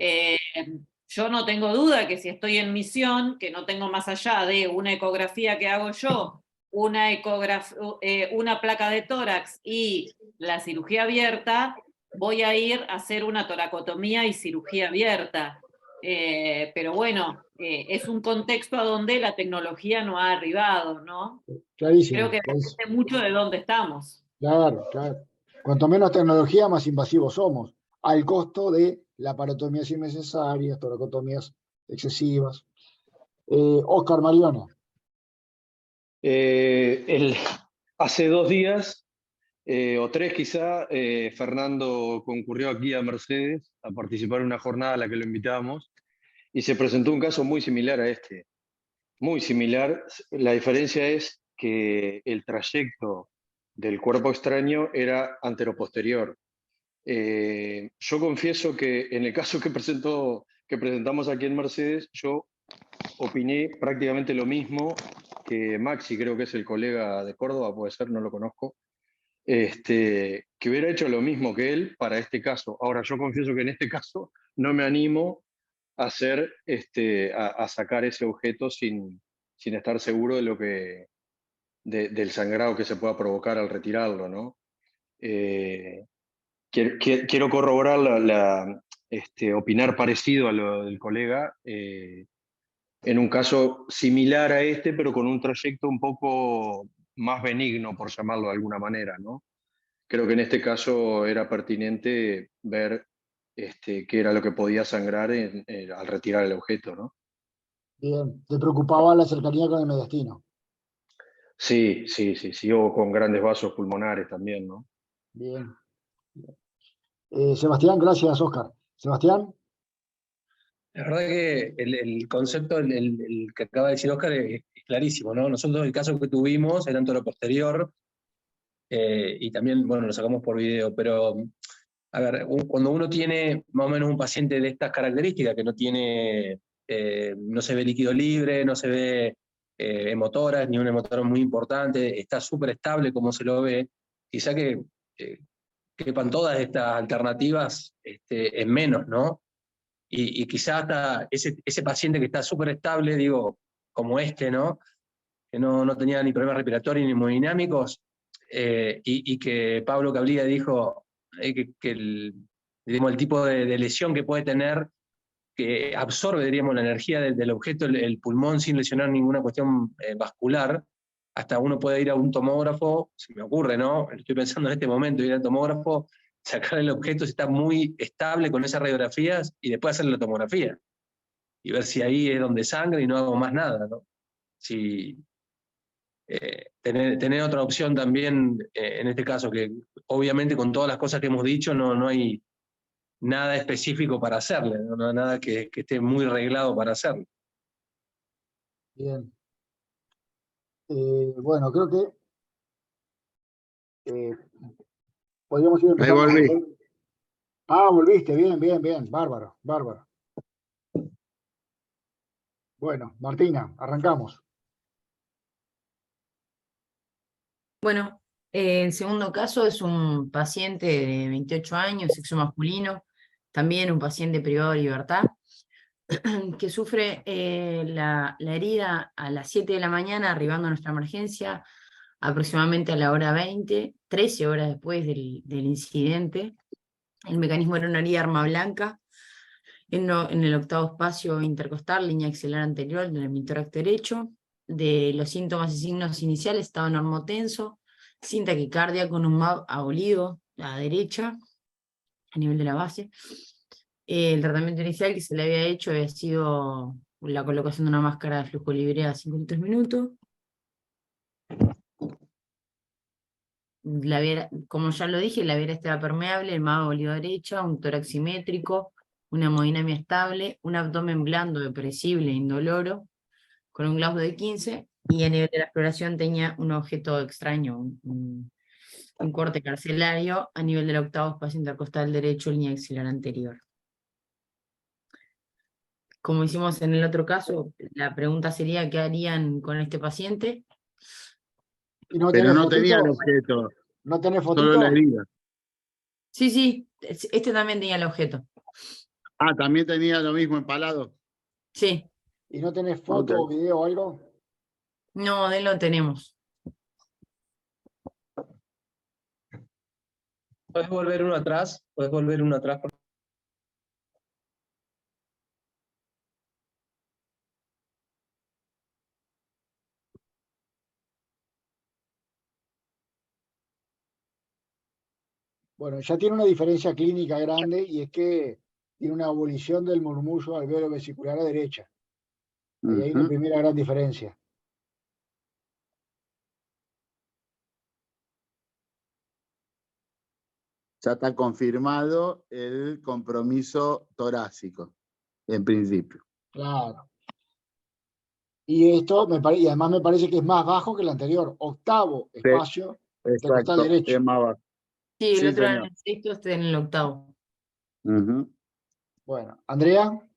Yo no tengo duda que si estoy en misión, que no tengo más allá de una ecografía que hago yo, una placa de tórax y la cirugía abierta, voy a ir a hacer una toracotomía y cirugía abierta. Pero bueno, es un contexto a donde la tecnología no ha arribado, ¿no? Clarísimo. Creo que depende mucho de dónde estamos. Claro, claro. Cuanto menos tecnología, más invasivos somos, al costo de laparotomías innecesarias, toracotomías excesivas. Oscar Mariano. Hace 2 días, o 3 quizá, Fernando concurrió aquí a Mercedes a participar en una jornada a la que lo invitábamos, y se presentó un caso muy similar a este. Muy similar. La diferencia es que el trayecto del cuerpo extraño era anteroposterior. Yo confieso que en el caso que presentamos aquí en Mercedes, yo opiné prácticamente lo mismo que Maxi, creo que es el colega de Córdoba, puede ser, no lo conozco, que hubiera hecho lo mismo que él para este caso. Ahora, yo confieso que en este caso no me animo a sacar ese objeto sin estar seguro de lo del sangrado que se pueda provocar al retirarlo, ¿no? Quiero corroborar opinar parecido a lo del colega, en un caso similar a este, pero con un trayecto un poco más benigno, por llamarlo de alguna manera, ¿no? Creo que en este caso era pertinente ver qué era lo que podía sangrar al retirar el objeto, ¿no? Bien, ¿te preocupaba la cercanía con el mediastino? Sí, o con grandes vasos pulmonares también, ¿no? Bien. Sebastián, gracias, Oscar. Sebastián. La verdad que el concepto, el que acaba de decir Oscar, es clarísimo, ¿no? Nosotros el caso que tuvimos era posterior, y también, bueno, lo sacamos por video, pero, a ver, cuando uno tiene más o menos un paciente de estas características, que no tiene, no se ve líquido libre, no se ve hemotoras, ni un hemotora muy importante, está súper estable como se lo ve, quizá que quepan todas estas alternativas en menos, ¿no? Y quizás hasta ese paciente que está súper estable, digo, como ¿no? Que no tenía ni problemas respiratorios ni hemodinámicos, y que Pablo Cablía dijo que digamos, el tipo de lesión que puede tener, que absorbe, diríamos, la energía del objeto, el pulmón, sin lesionar ninguna cuestión vascular, hasta uno puede ir a un tomógrafo, se me ocurre, ¿no? Estoy pensando en este momento, ir al tomógrafo, sacar el objeto si está muy estable con esas radiografías y después hacerle la tomografía y ver si ahí es donde sangra y no hago más nada, ¿no? Si, tener otra opción también, en este caso, que obviamente con todas las cosas que hemos dicho no hay nada específico para hacerle, no hay nada que esté muy reglado para hacerlo. Bien. Bueno, creo que podríamos ir empezando. Ahí volví. Volviste, bien, bárbaro. Bueno, Martina, arrancamos. Bueno, el segundo caso es un paciente de 28 años, sexo masculino, también un paciente privado de libertad, que sufre la herida a las 7 de la mañana, arribando a nuestra emergencia, aproximadamente a la hora 20, 13 horas después del incidente. El mecanismo era una herida de arma blanca en el octavo espacio intercostal, línea axilar anterior del hemitórax derecho. De los síntomas y signos iniciales, estado normotenso, sin taquicardia, con un MAB abolido a la derecha, a nivel de la base. El tratamiento inicial que se le había hecho había sido la colocación de una máscara de flujo libre a 53 minutos. como ya lo dije, la viera estaba permeable, el MABA volvió a derecha, un tórax simétrico, una hemodinamia estable, un abdomen blando, depresible, indoloro, con un glauco de 15, y a nivel de la exploración tenía un objeto extraño, un corte carcelario, a nivel del octavo espacio intercostal derecho, línea axilar anterior. Como hicimos en el otro caso, la pregunta sería, ¿qué harían con este paciente? ¿Y no Pero tenés no tenía el fotito? objeto, ¿No tenés solo la fotito? herida. Sí, este también tenía el objeto. Ah, también tenía lo mismo empalado. Sí. ¿Y no tenés foto o video o algo? No, de él lo tenemos. ¿Puedes volver uno atrás? ¿Puedes volver uno atrás? Bueno, ya tiene una diferencia clínica grande y es que tiene una abolición del murmullo alveolo vesicular a derecha. Ahí hay una primera gran diferencia. Ya está confirmado el compromiso torácico, en principio. Claro. Y esto y además me parece que es más bajo que el anterior. Octavo espacio intercostal Exacto, derecho. es más bajo. Sí, el Sí, otro era señor. en el sexto, este en el octavo. Bueno, Andrea.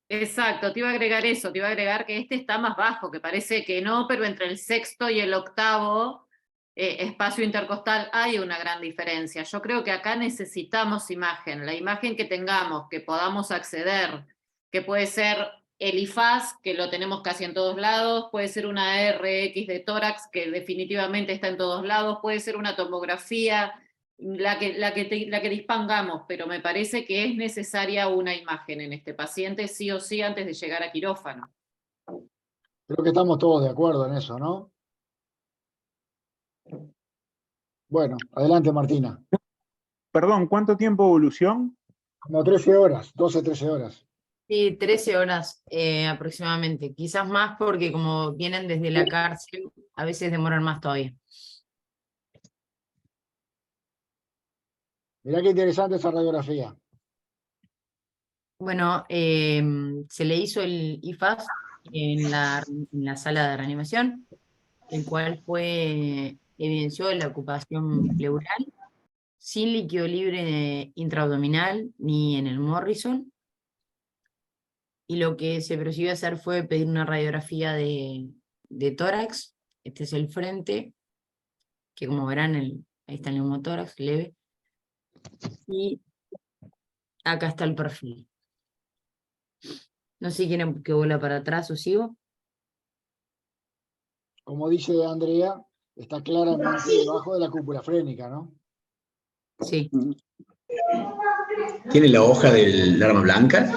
Exacto, te iba a agregar eso, te iba a agregar que este está más bajo, que parece que no, pero entre el sexto y el octavo espacio intercostal hay una gran diferencia. Yo creo que acá necesitamos imagen, la imagen que tengamos, que podamos acceder, que puede ser el IFAS, que lo tenemos casi en todos lados, puede ser una RX de tórax, que definitivamente está en todos lados, puede ser una tomografía, la que dispongamos, pero me parece que es necesaria una imagen en este paciente, sí o sí, antes de llegar a quirófano. Creo que estamos todos de acuerdo en eso, ¿no? Bueno, adelante, Martina. Perdón, ¿cuánto tiempo de evolución? Como 13 horas, 12, 13 horas. Sí, 13 horas aproximadamente. Quizás más porque como vienen desde la cárcel, a veces demoran más todavía. Mirá qué interesante esa radiografía. Bueno, se le hizo el IFAS en la sala de reanimación, el cual evidenció la ocupación pleural, sin líquido libre intraabdominal ni en el Morrison. Y lo que se procedió a hacer fue pedir una radiografía de tórax. Este es el frente, que como verán, ahí está el neumotórax leve. Y acá está el perfil. No sé si quieren que vuelva para atrás o sigo. Como dice Andrea, está claramente debajo de la cúpula frénica, ¿no? Sí. ¿Tiene la hoja del arma blanca?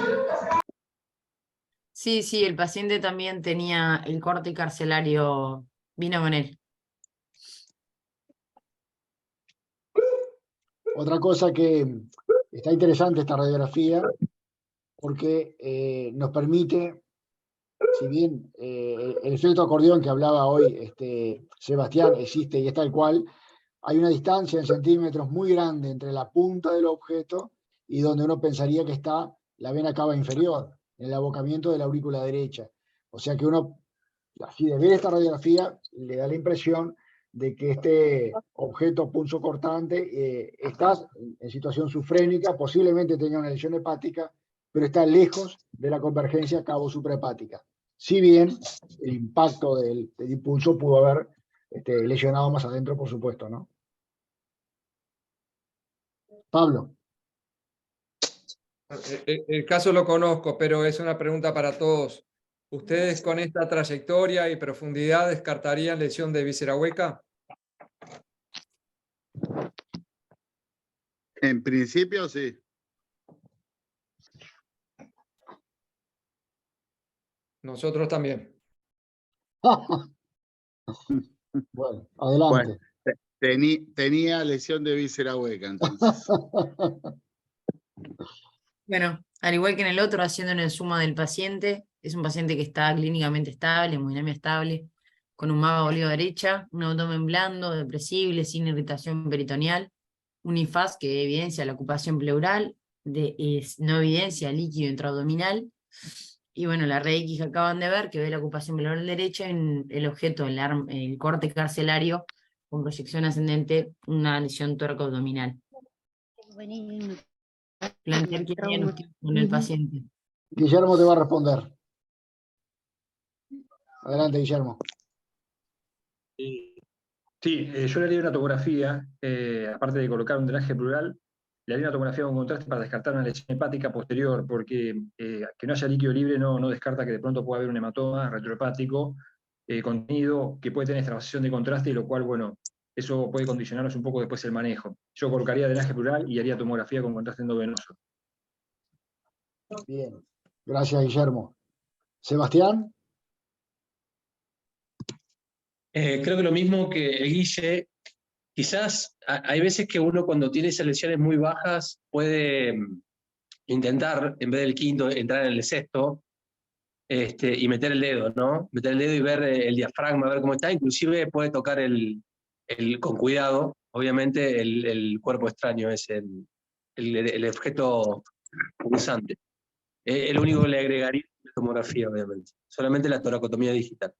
Sí, el paciente también tenía el corte carcelario, vino con él. Otra cosa que está interesante esta radiografía, porque nos permite, si bien el efecto acordeón que hablaba hoy Sebastián existe y es tal cual, hay una distancia en centímetros muy grande entre la punta del objeto y donde uno pensaría que está la vena cava inferior, en el abocamiento de la aurícula derecha. O sea que uno, así de ver esta radiografía, le da la impresión de que este objeto punzocortante está en situación subfrénica, posiblemente tenga una lesión hepática, pero está lejos de la convergencia cabo-suprahepática. Si bien el impacto del impulso pudo haber lesionado más adentro, por supuesto, ¿no? Pablo. El caso lo conozco, pero es una pregunta para todos. ¿Ustedes con esta trayectoria y profundidad descartarían lesión de víscera hueca? En principio, sí. Nosotros también. Bueno, adelante. Bueno, tenía lesión de víscera hueca, entonces. Bueno, al igual que en el otro, haciendo en el suma del paciente, es un paciente que está clínicamente estable, hemodinamia estable, con un MAVA olivo derecha, un abdomen blando, depresible, sin irritación peritoneal, un IFAS que evidencia la ocupación pleural, no evidencia líquido intraabdominal, y bueno, la RX que acaban de ver, que ve la ocupación pleural derecha, en el objeto, el corte carcelario, con proyección ascendente, una lesión tóraco-abdominal. Plantear que harían ustedes con el paciente. Guillermo te va a responder. Adelante, Guillermo. Sí, yo le haría una tomografía, aparte de colocar un drenaje pleural, le haría una tomografía con contraste para descartar una lesión hepática posterior, porque que no haya líquido libre no descarta que de pronto pueda haber un hematoma retrohepático contenido que puede tener extravasación de contraste, y lo cual, bueno, eso puede condicionarnos un poco después el manejo. Yo colocaría drenaje pleural y haría tomografía con contraste endovenoso. Bien, gracias, Guillermo. Sebastián. Creo que lo mismo que el Guille, quizás hay veces que uno cuando tiene esas lesiones muy bajas puede intentar, en vez del quinto, entrar en el sexto y meter el dedo, ¿no? Meter el dedo y ver el diafragma, ver cómo está, inclusive puede tocar con cuidado, obviamente el cuerpo extraño es el objeto punzante. Es lo único que le agregaría la tomografía, obviamente, solamente la toracotomía digital.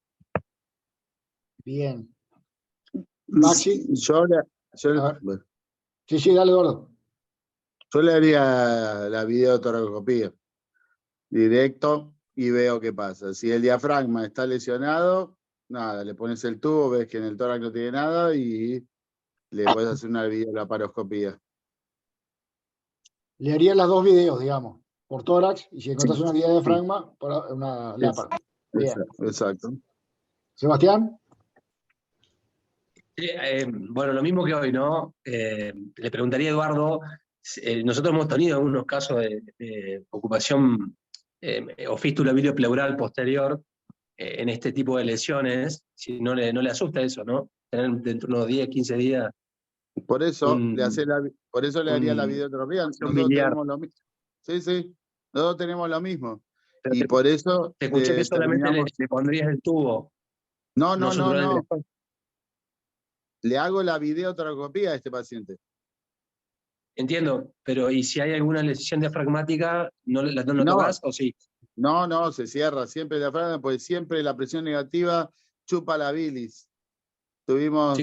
Bien. Maxi. Bueno. Sí, dale, Eduardo. Yo le haría la videotoracoscopía directo y veo qué pasa. Si el diafragma está lesionado, nada, le pones el tubo, ves que en el tórax no tiene nada y le puedes hacer una videolaparoscopía. Le haría las dos videos, digamos, por tórax, y si encontrás una vía de diafragma, por una lápara. Bien. Exacto. Sebastián. Bueno, lo mismo que hoy, ¿no? Le preguntaría a Eduardo, nosotros hemos tenido algunos casos de ocupación o fístula biliopleural posterior en este tipo de lesiones, si no le asusta eso, ¿no? Tener dentro de unos 10, 15 días. Por eso le haría la videoterapia. Nosotros tenemos lo mismo. Sí, nosotros tenemos lo mismo. Pero y por eso te escuché que solamente le pondrías el tubo. No. El Le hago la videotoracoscopía a este paciente. Entiendo, pero ¿y si hay alguna lesión diafragmática, no tocas o sí? No, se cierra siempre el diafragma, porque siempre la presión negativa chupa la bilis. Tuvimos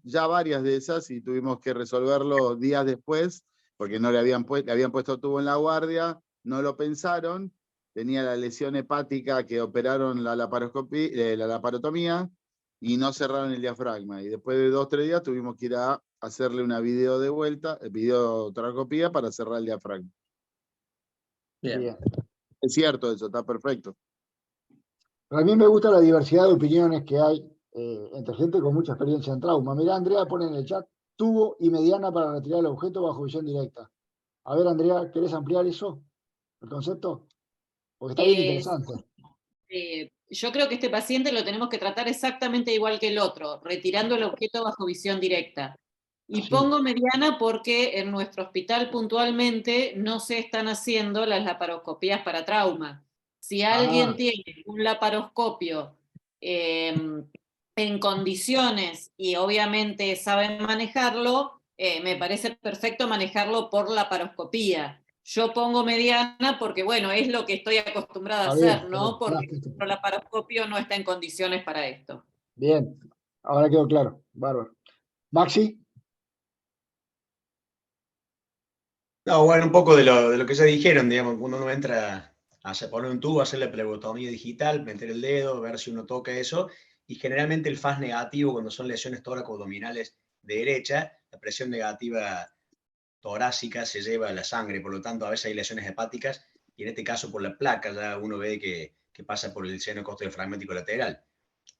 ya varias de esas y tuvimos que resolverlo días después, porque no le habían puesto tubo en la guardia, no lo pensaron, tenía la lesión hepática que operaron la laparotomía y no cerraron el diafragma. Y después de 2 o 3 días tuvimos que ir a hacerle una videotoracoscopía para cerrar el diafragma. Bien. Es cierto eso, está perfecto. Pero a mí me gusta la diversidad de opiniones que hay entre gente con mucha experiencia en trauma. Mirá, Andrea pone en el chat tubo y mediana para retirar el objeto bajo visión directa. A ver, Andrea, ¿querés ampliar eso? ¿El concepto? Porque está bien interesante. Yo creo que este paciente lo tenemos que tratar exactamente igual que el otro, retirando el objeto bajo visión directa. Y pongo mediana porque en nuestro hospital puntualmente no se están haciendo las laparoscopías para trauma. Si alguien tiene un laparoscopio en condiciones y obviamente saben manejarlo, me parece perfecto manejarlo por laparoscopía. Yo pongo mediana porque, bueno, es lo que estoy acostumbrada a hacer, ¿no? Porque el laparoscopio no está en condiciones para esto. Bien, ahora quedó claro. Bárbaro. Maxi. No, bueno, un poco de lo que ya dijeron, digamos, cuando uno entra a poner un tubo, hacer la plebotomía digital, meter el dedo, ver si uno toca eso, y generalmente el FAS negativo, cuando son lesiones tóraco-abdominales de derecha, la presión negativa torácica se lleva a la sangre, por lo tanto a veces hay lesiones hepáticas, y en este caso por la placa ya uno ve que pasa por el seno costodiafragmático lateral.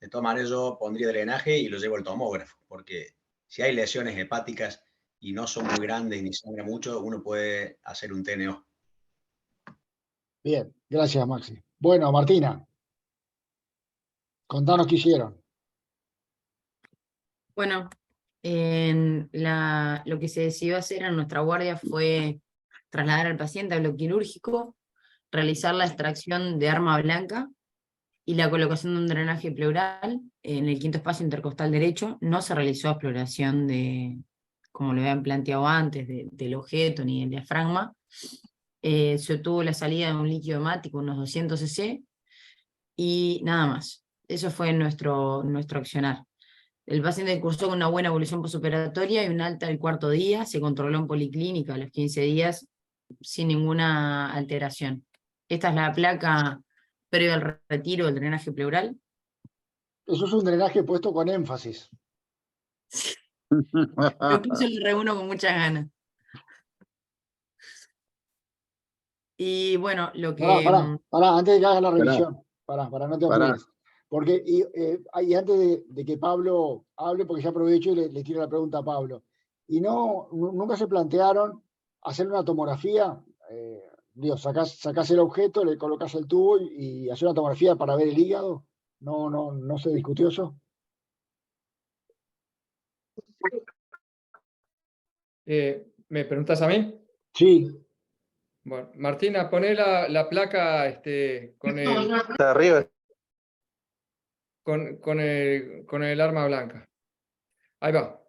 De todas maneras yo pondría drenaje y lo llevo al tomógrafo, porque si hay lesiones hepáticas y no son muy grandes ni sangra mucho, uno puede hacer un TNO. Bien, gracias, Maxi. Bueno, Martina, contanos qué hicieron. Bueno, lo que se decidió hacer en nuestra guardia fue trasladar al paciente a bloque quirúrgico, realizar la extracción de arma blanca y la colocación de un drenaje pleural en el quinto espacio intercostal derecho. No se realizó exploración de, como lo habían planteado antes, del objeto ni del diafragma. Se obtuvo la salida de un líquido hemático, unos 200 cc, y nada más. Eso fue nuestro accionar. El paciente cursó con una buena evolución postoperatoria y un alta el cuarto día, se controló en policlínica a los 15 días sin ninguna alteración. Esta es la placa previo al retiro del drenaje pleural. Eso es un drenaje puesto con énfasis. Después se lo reúno con muchas ganas. Y bueno, lo que... Pará, antes de que hagas la revisión. Pará, no te apures. Porque, y antes de que Pablo hable, porque ya aprovecho y le tiro la pregunta a Pablo. ¿Y nunca se plantearon hacer una tomografía? Digo, sacás el objeto, le colocas el tubo y hacer una tomografía para ver el hígado. ¿No se discutió eso? ¿Me preguntas a mí? Sí. Bueno, Martina, poné la placa con el... Está arriba. Con el arma blanca. Ahí va.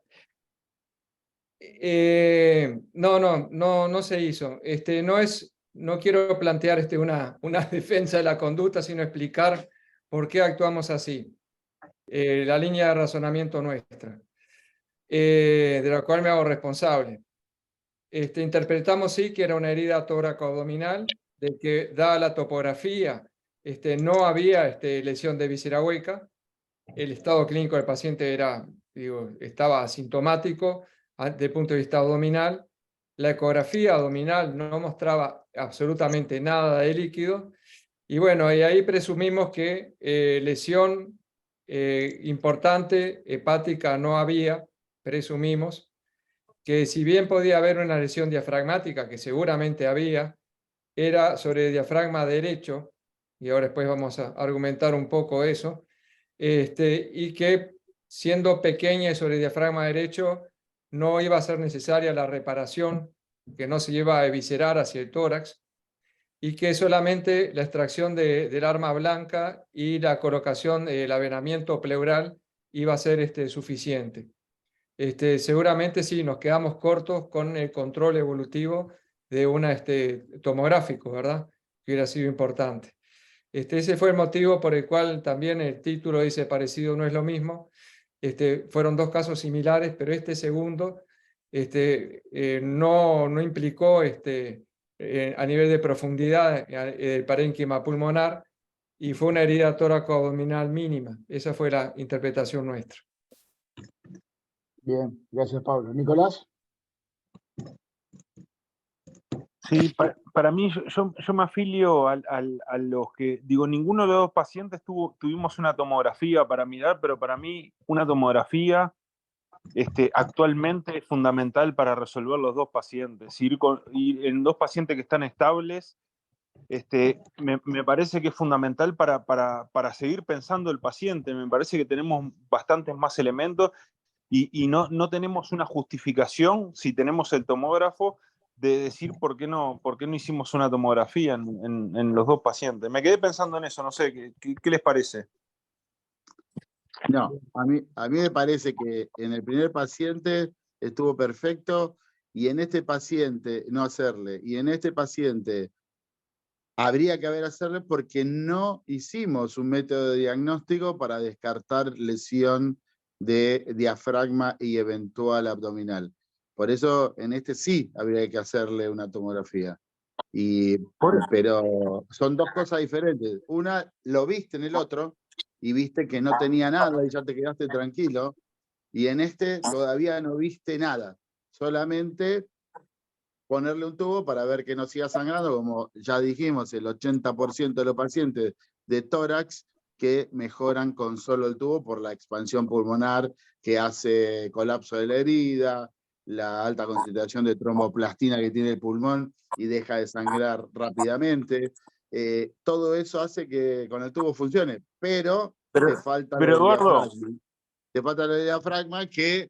No se hizo. No quiero plantear una defensa de la conducta, sino explicar por qué actuamos así. La línea de razonamiento nuestra, de la cual me hago responsable. Interpretamos sí que era una herida tóraco-abdominal, de que dada la topografía no había lesión de víscera hueca. El estado clínico del paciente estaba asintomático desde el punto de vista abdominal. La ecografía abdominal no mostraba absolutamente nada de líquido. Y bueno, y ahí presumimos que lesión importante hepática no había, presumimos que si bien podía haber una lesión diafragmática, que seguramente había, era sobre el diafragma derecho, y ahora después vamos a argumentar un poco eso, y que siendo pequeña y sobre el diafragma derecho no iba a ser necesaria la reparación, que no se lleva a eviscerar hacia el tórax, y que solamente la extracción del arma blanca y la colocación del avenamiento pleural iba a ser suficiente. Seguramente sí, nos quedamos cortos con el control evolutivo de un tomográfico, ¿verdad? Que hubiera sido importante. Ese fue el motivo por el cual también el título dice parecido no es lo mismo. Fueron dos casos similares, pero este segundo no implicó a nivel de profundidad el parénquima pulmonar y fue una herida tóraco-abdominal mínima. Esa fue la interpretación nuestra. Bien, gracias Pablo. Nicolás. Sí, para mí yo me afilio a los que, digo, ninguno de los dos pacientes tuvimos una tomografía para mirar, pero para mí una tomografía actualmente es fundamental para resolver los dos pacientes. Ir en dos pacientes que están estables, me parece que es fundamental para seguir pensando el paciente. Me parece que tenemos bastantes más elementos y no tenemos una justificación, si tenemos el tomógrafo, de decir por qué no hicimos una tomografía en los dos pacientes. Me quedé pensando en eso, no sé, ¿qué les parece? No, a mí me parece que en el primer paciente estuvo perfecto y en este paciente no hacerle, y en este paciente habría que hacerle porque no hicimos un método de diagnóstico para descartar lesión de diafragma y eventual abdominal. Por eso en este sí habría que hacerle una tomografía. Pero son dos cosas diferentes. Una, lo viste en el otro y viste que no tenía nada y ya te quedaste tranquilo. Y en este todavía no viste nada. Solamente ponerle un tubo para ver que no siga sangrando, como ya dijimos, el 80% de los pacientes de tórax que mejoran con solo el tubo por la expansión pulmonar que hace colapso de la herida, la alta concentración de tromboplastina que tiene el pulmón y deja de sangrar rápidamente. Todo eso hace que con el tubo funcione, pero te falta el diafragma. Te falta el diafragma que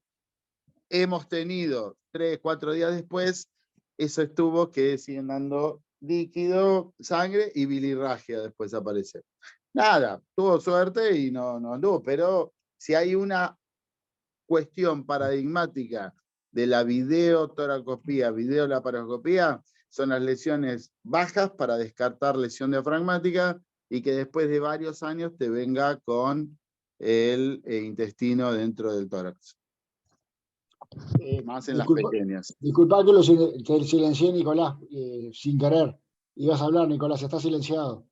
hemos tenido 3, 4 días después, esos tubos que siguen dando líquido, sangre y bilirragia después aparece. nada, tuvo suerte y no anduvo. Pero si hay una cuestión paradigmática de la videotoracoscopía, videolaparoscopía, son las lesiones bajas para descartar lesión diafragmática y que después de varios años te venga con el intestino dentro del tórax. Más en las pequeñas. Disculpa que te silencié, Nicolás, sin querer. Ibas a hablar, Nicolás, está silenciado.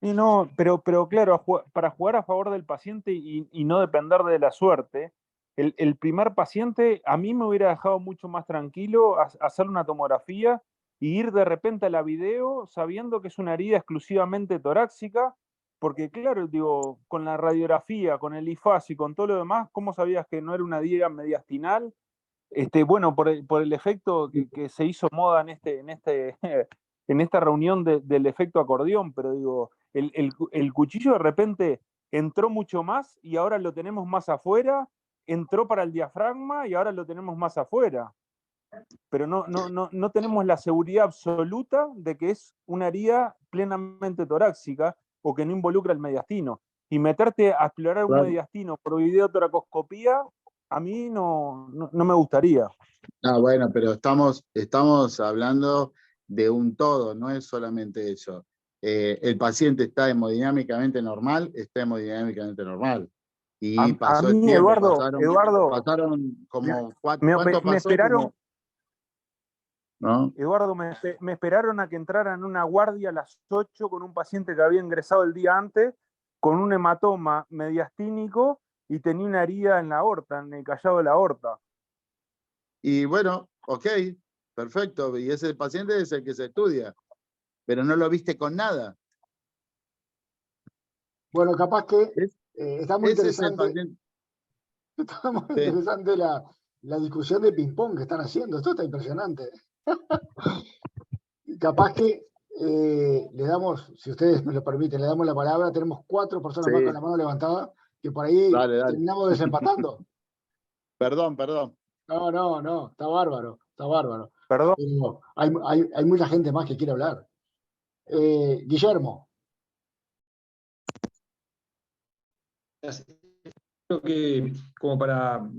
Sí, no, pero claro, para jugar a favor del paciente y no depender de la suerte, el primer paciente a mí me hubiera dejado mucho más tranquilo hacer una tomografía y ir de repente a la video sabiendo que es una herida exclusivamente torácica, porque claro, digo, con la radiografía, con el IFAS y con todo lo demás, ¿cómo sabías que no era una herida mediastinal? Bueno, por el efecto que se hizo moda en esta reunión del efecto acordeón, pero digo, el cuchillo de repente entró mucho más y ahora lo tenemos más afuera, entró para el diafragma y ahora lo tenemos más afuera. Pero no tenemos la seguridad absoluta de que es una herida plenamente torácica o que no involucra el mediastino. Y meterte a explorar un mediastino por videotoracoscopía, a mí no me gustaría. Bueno, pero estamos hablando de un todo, no es solamente eso. El paciente está hemodinámicamente normal, Y pasó el tiempo, pasaron como ¿cuánto pasó? Me esperaron, ¿no? Eduardo, me esperaron a que entrara en una guardia a las 8 con un paciente que había ingresado el día antes, con un hematoma mediastínico y tenía una herida en la aorta, en el callado de la aorta. Y bueno, ok, perfecto, y ese paciente es el que se estudia, pero no lo viste con nada. Bueno, capaz que está muy interesante. Está muy interesante la discusión de ping-pong que están haciendo. Esto está impresionante. Capaz que le damos, si ustedes me lo permiten, le damos la palabra. Tenemos 4 personas más con la mano levantada, que por ahí terminamos desempatando. Perdón. No, está bárbaro. Perdón. Pero hay mucha gente más que quiere hablar. Guillermo. Creo que como para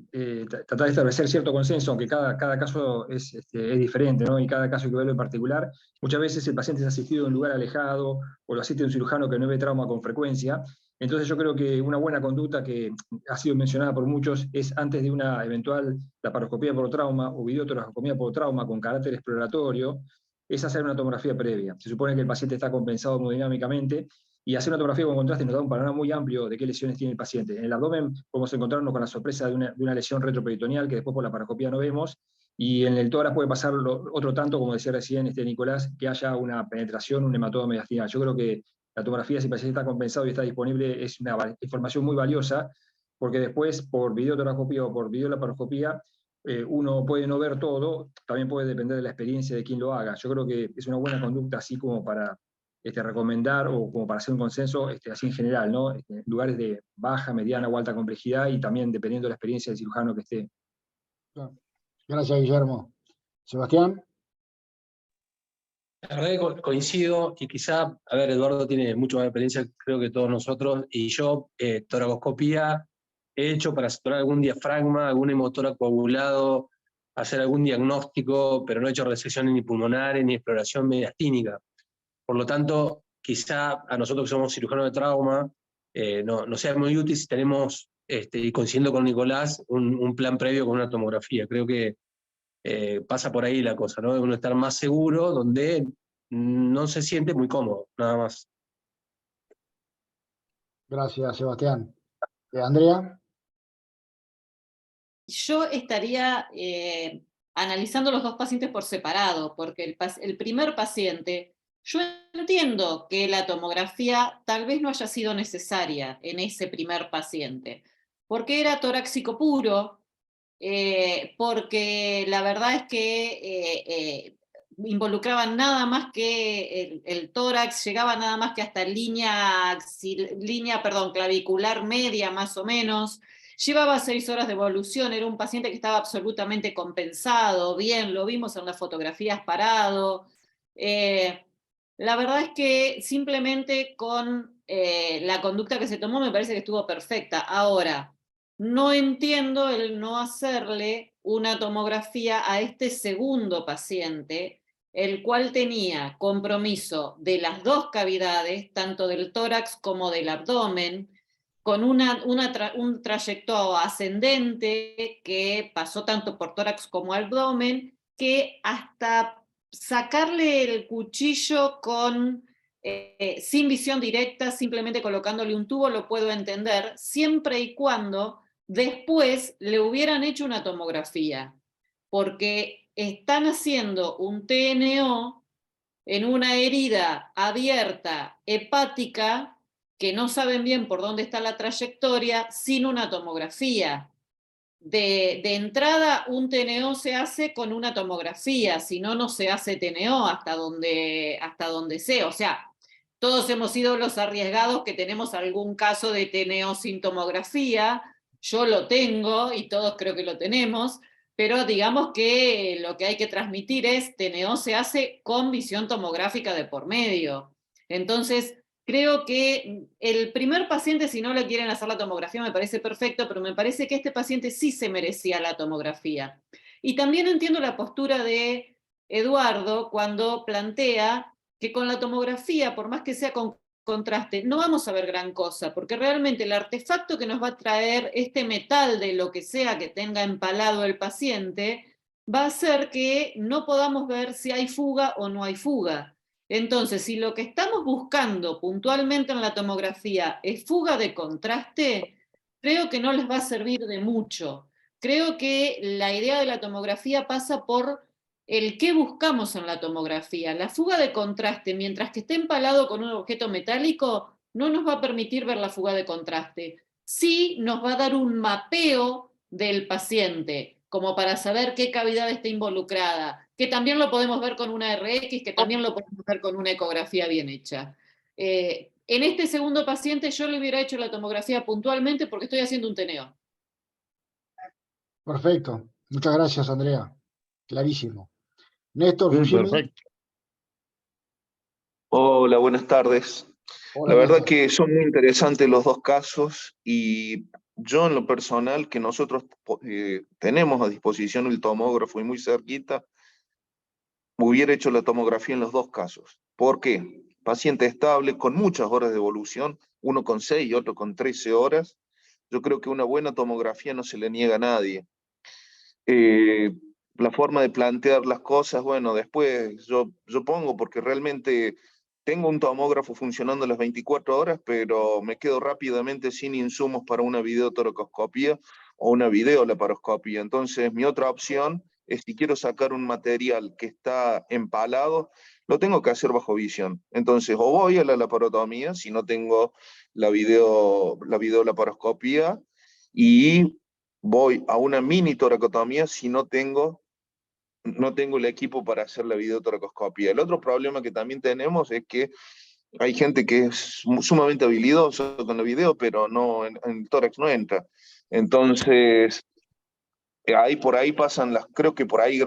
tratar de establecer cierto consenso, aunque cada caso es diferente, ¿no? Y cada caso hay que verlo en particular, muchas veces el paciente es asistido en un lugar alejado o lo asiste un cirujano que no ve trauma con frecuencia. Entonces yo creo que una buena conducta que ha sido mencionada por muchos es antes de una eventual laparoscopía por trauma o videotoracoscopía por trauma con carácter exploratorio, es hacer una tomografía previa. Se supone que el paciente está compensado hemodinámicamente y hacer una tomografía con contraste nos da un panorama muy amplio de qué lesiones tiene el paciente. En el abdomen podemos encontrarnos con la sorpresa de una lesión retroperitoneal que después por la laparoscopía no vemos, y en el tórax puede pasar otro tanto, como decía recién Nicolás, que haya una penetración, un hematoma mediastinal. Yo creo que la tomografía, si el paciente está compensado y está disponible, es una información muy valiosa, porque después, por videotoracoscopía o por videolaparoscopía, uno puede no ver todo, también puede depender de la experiencia de quien lo haga. Yo creo que es una buena conducta así como para recomendar o como para hacer un consenso así en general, ¿no? Lugares de baja, mediana o alta complejidad y también dependiendo de la experiencia del cirujano que esté. Gracias, Guillermo. Sebastián. La verdad que coincido y quizá, a ver, Eduardo tiene mucho más experiencia, creo que todos nosotros, y yo toracoscopía he hecho para saturar algún diafragma, algún hemotórax coagulado, hacer algún diagnóstico, pero no he hecho resecciones ni pulmonares ni exploración mediastínica. Por lo tanto, quizá a nosotros que somos cirujanos de trauma, no sea muy útil si tenemos, y coincidiendo con Nicolás, un plan previo con una tomografía. Creo que pasa por ahí la cosa, ¿no? Uno estar más seguro, donde no se siente muy cómodo, nada más. Gracias, Sebastián. Andrea. Yo estaría analizando los dos pacientes por separado, porque el primer paciente, yo entiendo que la tomografía tal vez no haya sido necesaria en ese primer paciente, porque era torácico puro, porque la verdad es que involucraban nada más que el tórax, llegaba nada más que hasta línea clavicular media más o menos, llevaba 6 horas de evolución, era un paciente que estaba absolutamente compensado, bien, lo vimos en las fotografías parado, La verdad es que simplemente con la conducta que se tomó me parece que estuvo perfecta. Ahora, no entiendo el no hacerle una tomografía a este segundo paciente, el cual tenía compromiso de las dos cavidades, tanto del tórax como del abdomen, con un trayecto ascendente que pasó tanto por tórax como abdomen, que hasta sacarle el cuchillo sin visión directa, simplemente colocándole un tubo, lo puedo entender, siempre y cuando después le hubieran hecho una tomografía, porque están haciendo un TNO en una herida abierta hepática que no saben bien por dónde está la trayectoria sin una tomografía. De entrada, un TNO se hace con una tomografía, si no, no se hace TNO hasta donde sea. O sea, todos hemos sido los arriesgados que tenemos algún caso de TNO sin tomografía. Yo lo tengo y todos creo que lo tenemos, pero digamos que lo que hay que transmitir es TNO se hace con visión tomográfica de por medio. Entonces, creo que el primer paciente, si no le quieren hacer la tomografía, me parece perfecto, pero me parece que este paciente sí se merecía la tomografía. Y también entiendo la postura de Eduardo cuando plantea que con la tomografía, por más que sea con contraste, no vamos a ver gran cosa, porque realmente el artefacto que nos va a traer este metal de lo que sea que tenga empalado el paciente, va a hacer que no podamos ver si hay fuga o no hay fuga. Entonces, si lo que estamos buscando puntualmente en la tomografía es fuga de contraste, creo que no les va a servir de mucho. Creo que la idea de la tomografía pasa por el qué buscamos en la tomografía. La fuga de contraste, mientras que esté empalado con un objeto metálico, no nos va a permitir ver la fuga de contraste. Sí nos va a dar un mapeo del paciente, como para saber qué cavidad está involucrada, que también lo podemos ver con una RX, que también lo podemos ver con una ecografía bien hecha. En este segundo paciente yo le hubiera hecho la tomografía puntualmente porque estoy haciendo un TNO. Perfecto. Muchas gracias, Andrea. Clarísimo. Néstor, Sí, Fujimi. perfecto. Hola, buenas tardes. Hola, La verdad Néstor. que son muy interesantes los dos casos y yo en lo personal que nosotros tenemos a disposición el tomógrafo y muy cerquita, hubiera hecho la tomografía en los dos casos. ¿Por qué? Paciente estable con muchas horas de evolución, uno con 6 y otro con 13 horas. Yo creo que una buena tomografía no se le niega a nadie. La forma de plantear las cosas, bueno, después yo pongo, porque realmente tengo un tomógrafo funcionando las 24 horas, pero me quedo rápidamente sin insumos para una videotoracoscopía o una videolaparoscopía. Entonces, mi otra opción es, si quiero sacar un material que está empalado, lo tengo que hacer bajo visión. Entonces, o voy a la laparotomía, si no tengo la videolaparoscopía, y voy a una mini toracotomía si no tengo el equipo para hacer la videotoracoscopía. El otro problema que también tenemos es que hay gente que es sumamente habilidosa con el video, pero no, en el tórax no entra. Entonces, ahí por ahí pasan creo que por ahí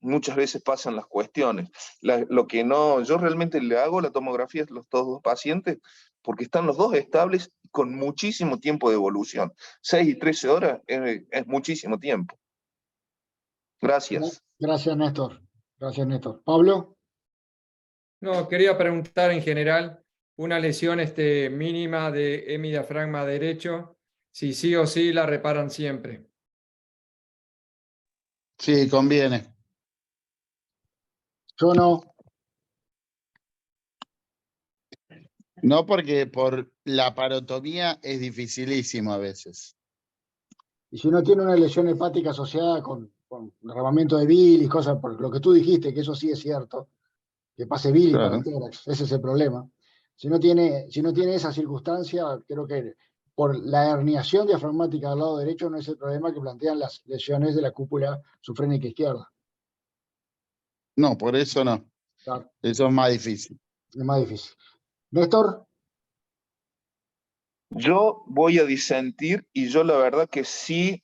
muchas veces pasan las cuestiones. Lo que no, yo realmente le hago la tomografía a los dos pacientes porque están los dos estables con muchísimo tiempo de evolución. 6 y 13 horas es muchísimo tiempo. Gracias. Gracias, Néstor. Gracias, Néstor. Pablo. No, quería preguntar en general, una lesión mínima de hemidiafragma derecho, si sí o sí la reparan siempre. Sí, conviene. Yo no. No, porque por la parotomía es dificilísimo a veces. Y si no tiene una lesión hepática asociada con derramamiento de bilis, cosas, por lo que tú dijiste, que eso sí es cierto, que pase bilis para el tórax, ese es el problema. Si no tiene esa circunstancia, creo que por la herniación diafragmática del lado derecho no es el problema que plantean las lesiones de la cúpula sufrénica izquierda. No, por eso no. Claro. Eso es más difícil. Es más difícil. Néstor. Yo voy a disentir y yo la verdad que sí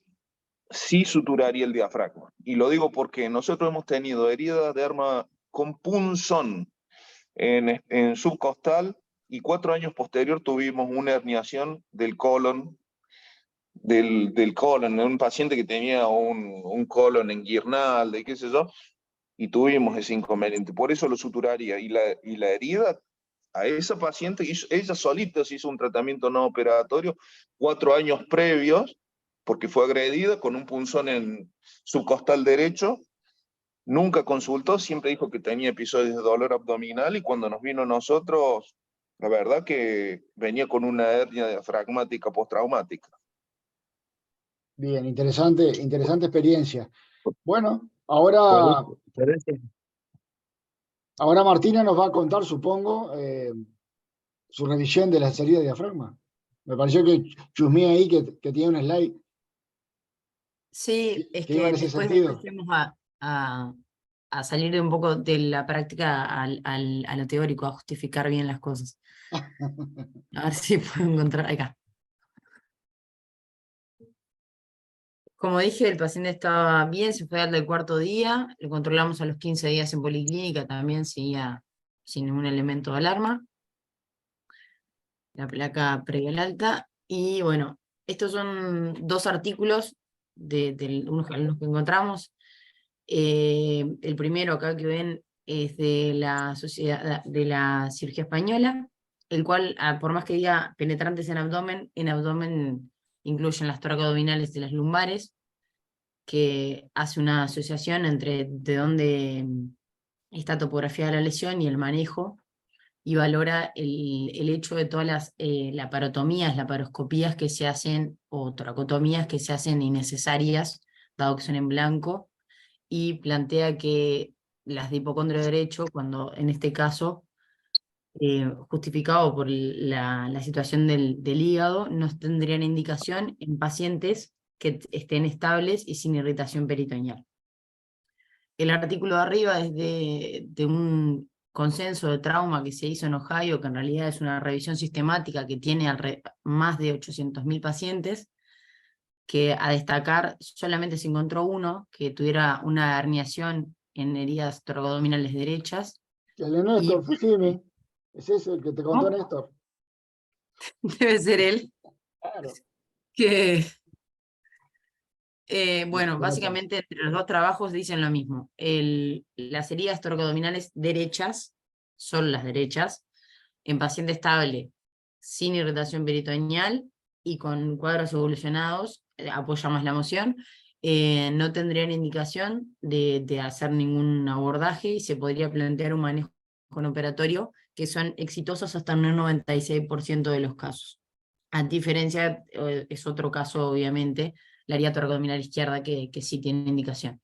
suturaría el diafragma. Y lo digo porque nosotros hemos tenido heridas de arma con punzón en subcostal, y 4 años posterior tuvimos una herniación del colon, del colon, un paciente que tenía un colon en guirnalda, qué sé yo, y tuvimos ese inconveniente. Por eso lo suturaría. Y la herida a esa paciente, ella solita se hizo un tratamiento no operatorio 4 años previos, porque fue agredida con un punzón en subcostal derecho. Nunca consultó, siempre dijo que tenía episodios de dolor abdominal, y cuando nos vino a nosotros, la verdad que venía con una hernia diafragmática postraumática. Bien, interesante experiencia. Bueno, ahora Martina nos va a contar, supongo, su revisión de la salida de diafragma. Me pareció que chusmeé ahí que tiene un slide. Sí, es que iba que en ese después sentido. fuimos a salir un poco de la práctica a lo teórico, a justificar bien las cosas. A ver si puedo encontrar acá. Como dije, el paciente estaba bien, se fue al del 4.º día, lo controlamos a los 15 días en policlínica, también seguía sin ningún elemento de alarma. La placa previa al alta. Y bueno, estos son 2 artículos de unos que encontramos. El primero acá que ven es de la Sociedad de la Cirugía Española, el cual, por más que diga penetrantes en abdomen incluyen las toracoabdominales de las lumbares, que hace una asociación entre de dónde está topografiada la lesión y el manejo, y valora el hecho de todas las laparotomías, laparoscopías que se hacen, o toracotomías que se hacen innecesarias, dado que son en blanco, y plantea que las de hipocondrio derecho, cuando en este caso, justificado por la situación del hígado, no tendrían indicación en pacientes que estén estables y sin irritación peritoneal. El artículo de arriba es de un consenso de trauma que se hizo en Ohio, que en realidad es una revisión sistemática que tiene más de 800.000 pacientes, que a destacar solamente se encontró uno que tuviera una herniación en heridas toracoabdominales derechas. El de Néstor, Fujimi, es ese el que te contó ¿Oh? Néstor. Debe ser él. Claro. Que, bueno, básicamente entre los 2 trabajos dicen lo mismo. Las heridas toracoabdominales derechas, son las derechas, en paciente estable, sin irritación peritoneal y con cuadros evolucionados, apoya más la moción, no tendrían indicación de hacer ningún abordaje, y se podría plantear un manejo con operatorio, que son exitosos hasta un 96% de los casos. A diferencia, es otro caso obviamente, la herida toracoabdominal izquierda que sí tiene indicación.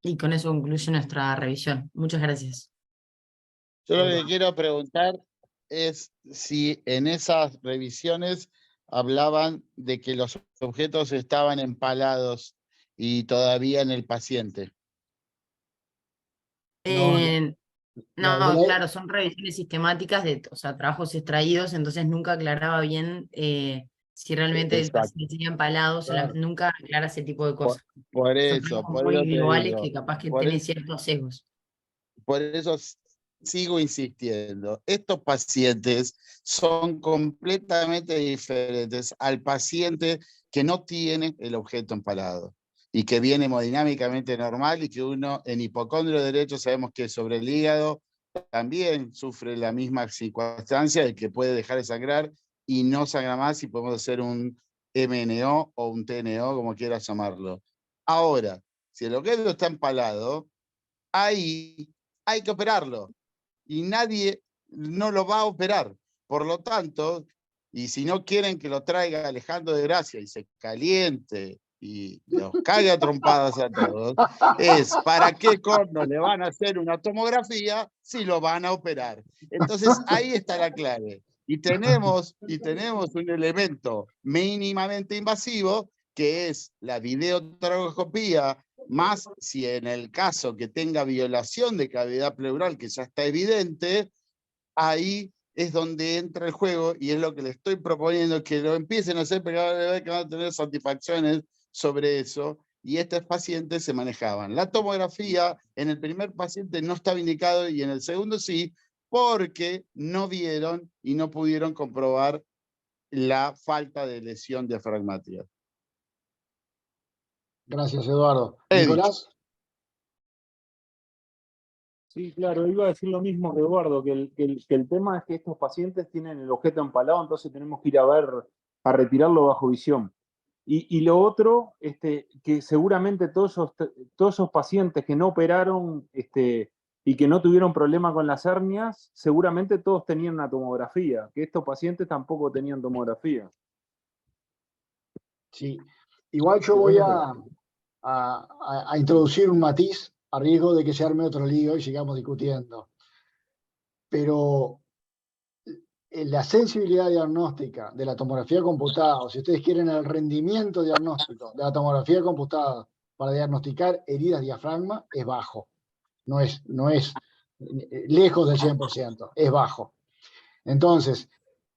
Y con eso concluye nuestra revisión. Muchas gracias. Yo lo que quiero preguntar es si en esas revisiones hablaban de que los objetos estaban empalados y todavía en el paciente. No, claro, son revisiones sistemáticas, o sea, trabajos extraídos, entonces nunca aclaraba bien si realmente el paciente tenía empalado, nunca aclara ese tipo de cosas. Por Son eso trabajos muy te individuales digo. que capaz que Por tienen eso- ciertos sesgos. Por eso sigo insistiendo. Estos pacientes son completamente diferentes al paciente que no tiene el objeto empalado y que viene hemodinámicamente normal, y que uno en hipocondrio derecho sabemos que sobre el hígado también sufre la misma circunstancia de que puede dejar de sangrar y no sangra más, y podemos hacer un MNO o un TNO, como quieras llamarlo. Ahora, si el objeto está empalado, ahí hay que operarlo y nadie no lo va a operar. Por lo tanto, y si no quieren que lo traiga Alejandro de Gracia y se caliente y los cague a trompadas a todos, es ¿para qué corno le van a hacer una tomografía si lo van a operar? Entonces ahí está la clave. Y tenemos un elemento mínimamente invasivo, que es la videotoracoscopía, más si en el caso que tenga violación de cavidad pleural, que ya está evidente, ahí es donde entra el juego, y es lo que le estoy proponiendo, que lo empiecen a hacer, pero ahora que van a tener satisfacciones sobre eso, y estos pacientes se manejaban. La tomografía en el primer paciente no estaba indicado y en el segundo sí, porque no vieron y no pudieron comprobar la falta de lesión diafragmática. Gracias, Eduardo. He Nicolás. Sí, claro, iba a decir lo mismo que Eduardo, que el tema es que estos pacientes tienen el objeto empalado, entonces tenemos que ir a ver, a retirarlo bajo visión. Y lo otro, que seguramente todos esos pacientes que no operaron y que no tuvieron problema con las hernias, seguramente todos tenían una tomografía, que estos pacientes tampoco tenían tomografía. Sí, igual yo voy a introducir un matiz a riesgo de que se arme otro lío y sigamos discutiendo. Pero la sensibilidad diagnóstica de la tomografía computada, o si ustedes quieren el rendimiento diagnóstico de la tomografía computada para diagnosticar heridas diafragma, es bajo. No es lejos del 100%, es bajo. Entonces,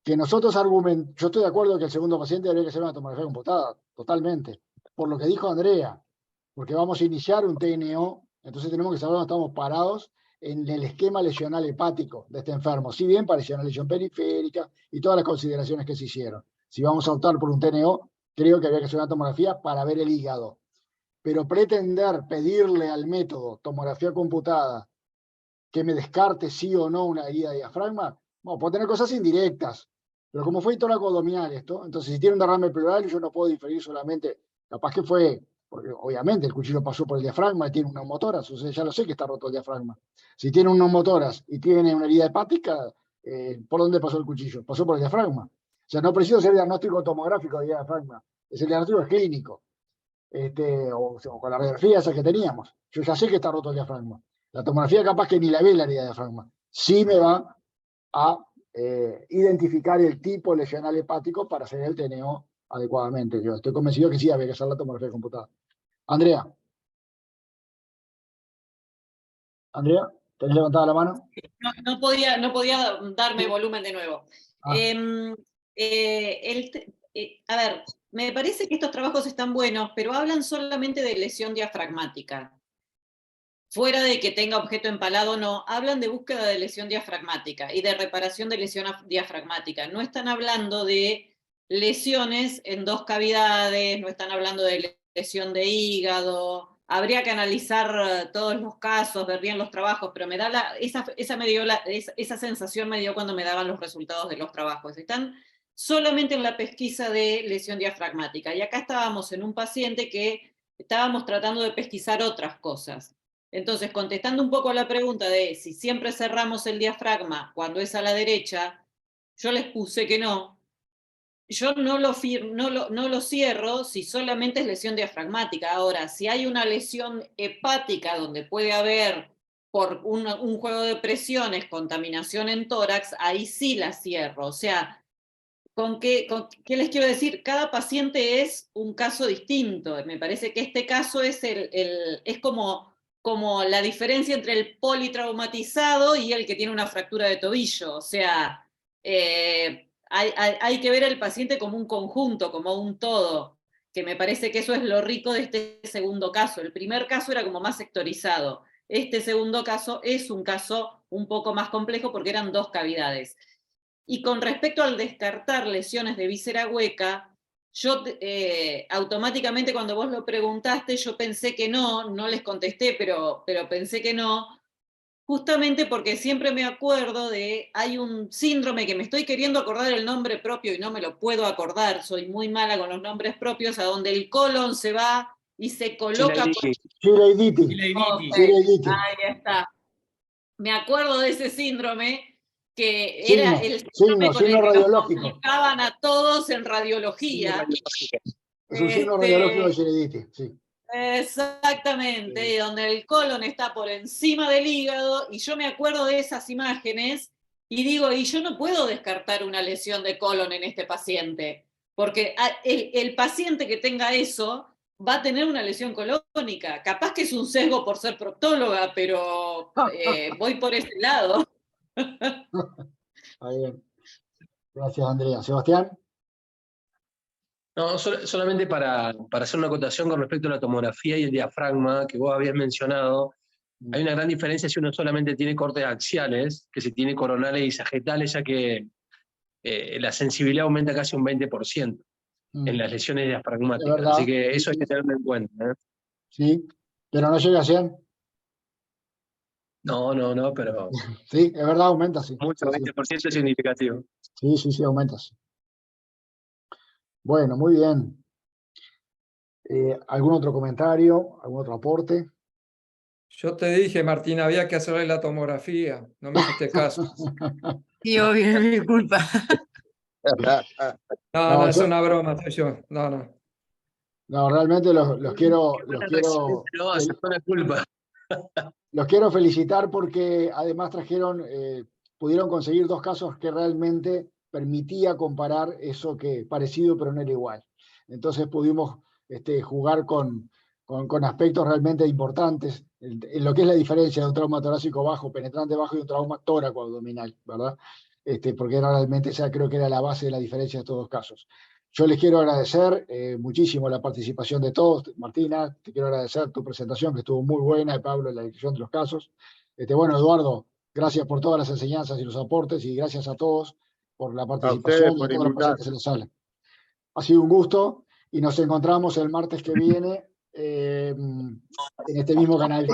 que nosotros argumentemos, yo estoy de acuerdo que el segundo paciente debería ser una tomografía computada, totalmente, por lo que dijo Andrea, porque vamos a iniciar un TNO, entonces tenemos que saber dónde estamos parados en el esquema lesional hepático de este enfermo, si bien parecía una lesión periférica y todas las consideraciones que se hicieron. Si vamos a optar por un TNO, creo que habría que hacer una tomografía para ver el hígado. Pero pretender pedirle al método tomografía computada que me descarte sí o no una herida de diafragma, bueno, puedo tener cosas indirectas, pero como fue toracoabdominal esto, entonces si tiene un derrame pleural yo no puedo diferir solamente, capaz que fue, porque obviamente el cuchillo pasó por el diafragma y tiene un neumotórax, o sea, ya lo sé que está roto el diafragma. Si tiene un neumotórax y tiene una herida hepática, ¿por dónde pasó el cuchillo? Pasó por el diafragma. O sea, no preciso ser diagnóstico tomográfico de diafragma, es el diagnóstico clínico. O con la radiografía esa que teníamos. Yo ya sé que está roto el diafragma. La tomografía capaz que ni la ve la herida de diafragma. Sí me va a identificar el tipo lesional hepático para hacer el TNO adecuadamente. Yo estoy convencido que sí había que hacer la tomografía computada. Andrea. Andrea, ¿tenés levantada la mano? No podía darme volumen de nuevo. A ver, me parece que estos trabajos están buenos, pero hablan solamente de lesión diafragmática. Fuera de que tenga objeto empalado o no, hablan de búsqueda de lesión diafragmática y de reparación de lesión diafragmática. No están hablando de lesiones en dos cavidades, no están hablando de lesión de hígado. Habría que analizar todos los casos, ver bien los trabajos, pero me da esa sensación me dio cuando me daban los resultados de los trabajos. Están solamente en la pesquisa de lesión diafragmática. Y acá estábamos en un paciente que estábamos tratando de pesquisar otras cosas. Entonces, contestando un poco a la pregunta de si siempre cerramos el diafragma cuando es a la derecha, yo les puse que no. Yo no lo cierro si solamente es lesión diafragmática. Ahora, si hay una lesión hepática donde puede haber, por un juego de presiones, contaminación en tórax, ahí sí la cierro. O sea, ¿qué les quiero decir? Cada paciente es un caso distinto. Me parece que este caso es como la diferencia entre el politraumatizado y el que tiene una fractura de tobillo. O sea, hay que ver al paciente como un conjunto, como un todo, que me parece que eso es lo rico de este segundo caso. El primer caso era como más sectorizado. Este segundo caso es un caso un poco más complejo porque eran dos cavidades. Y con respecto al descartar lesiones de víscera hueca, yo automáticamente cuando vos lo preguntaste, yo pensé que no les contesté, pero pensé que no, justamente porque siempre me acuerdo hay un síndrome que me estoy queriendo acordar el nombre propio y no me lo puedo acordar, soy muy mala con los nombres propios, a donde el colon se va y se coloca... Chileiditis. Ahí está. Me acuerdo de ese síndrome que era el síndrome con el que nos complicaban a todos en radiología. Es un signo radiológico de Chileiditis, sí. Exactamente, donde el colon está por encima del hígado, y yo me acuerdo de esas imágenes y digo, y yo no puedo descartar una lesión de colon en este paciente, porque el paciente que tenga eso va a tener una lesión colónica. Capaz que es un sesgo por ser proctóloga, pero voy por ese lado. Está bien. Gracias, Andrea. Sebastián. No, solamente para hacer una acotación con respecto a la tomografía y el diafragma que vos habías mencionado, hay una gran diferencia si uno solamente tiene cortes axiales, que si tiene coronales y sagetales, ya que la sensibilidad aumenta casi un 20% en las lesiones diafragmáticas. verdad. Así que eso hay que tenerlo en cuenta. Sí, pero no llega a 100. No, pero Sí, es verdad, aumenta, sí. mucho, 20% es significativo. Sí, aumenta, sí. Bueno, muy bien. ¿Algún otro comentario? ¿Algún otro aporte? Yo te dije, Martín, había que hacerle la tomografía. No me hiciste caso. Sí, obvio, es mi culpa. No, es una broma, soy yo. No. No, realmente los quiero No, aceptó la culpa. los quiero felicitar porque además pudieron conseguir 2 casos que realmente permitía comparar eso que parecido pero no era igual. Entonces pudimos jugar con aspectos realmente importantes en lo que es la diferencia de un trauma torácico bajo, penetrante bajo y un trauma tóraco abdominal, ¿verdad? Porque era realmente esa creo que era la base de la diferencia de estos 2 casos. Yo les quiero agradecer muchísimo la participación de todos. Martina, te quiero agradecer tu presentación, que estuvo muy buena, y Pablo, en la descripción de los casos. Bueno, Eduardo, gracias por todas las enseñanzas y los aportes, y gracias a todos por la participación y a todos los presentes en la sala. Ha sido un gusto, y nos encontramos el martes que viene en este mismo canal.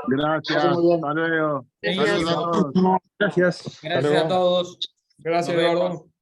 Gracias. Hasta luego. Gracias a todos. Gracias. Gracias a todos. Gracias, Eduardo.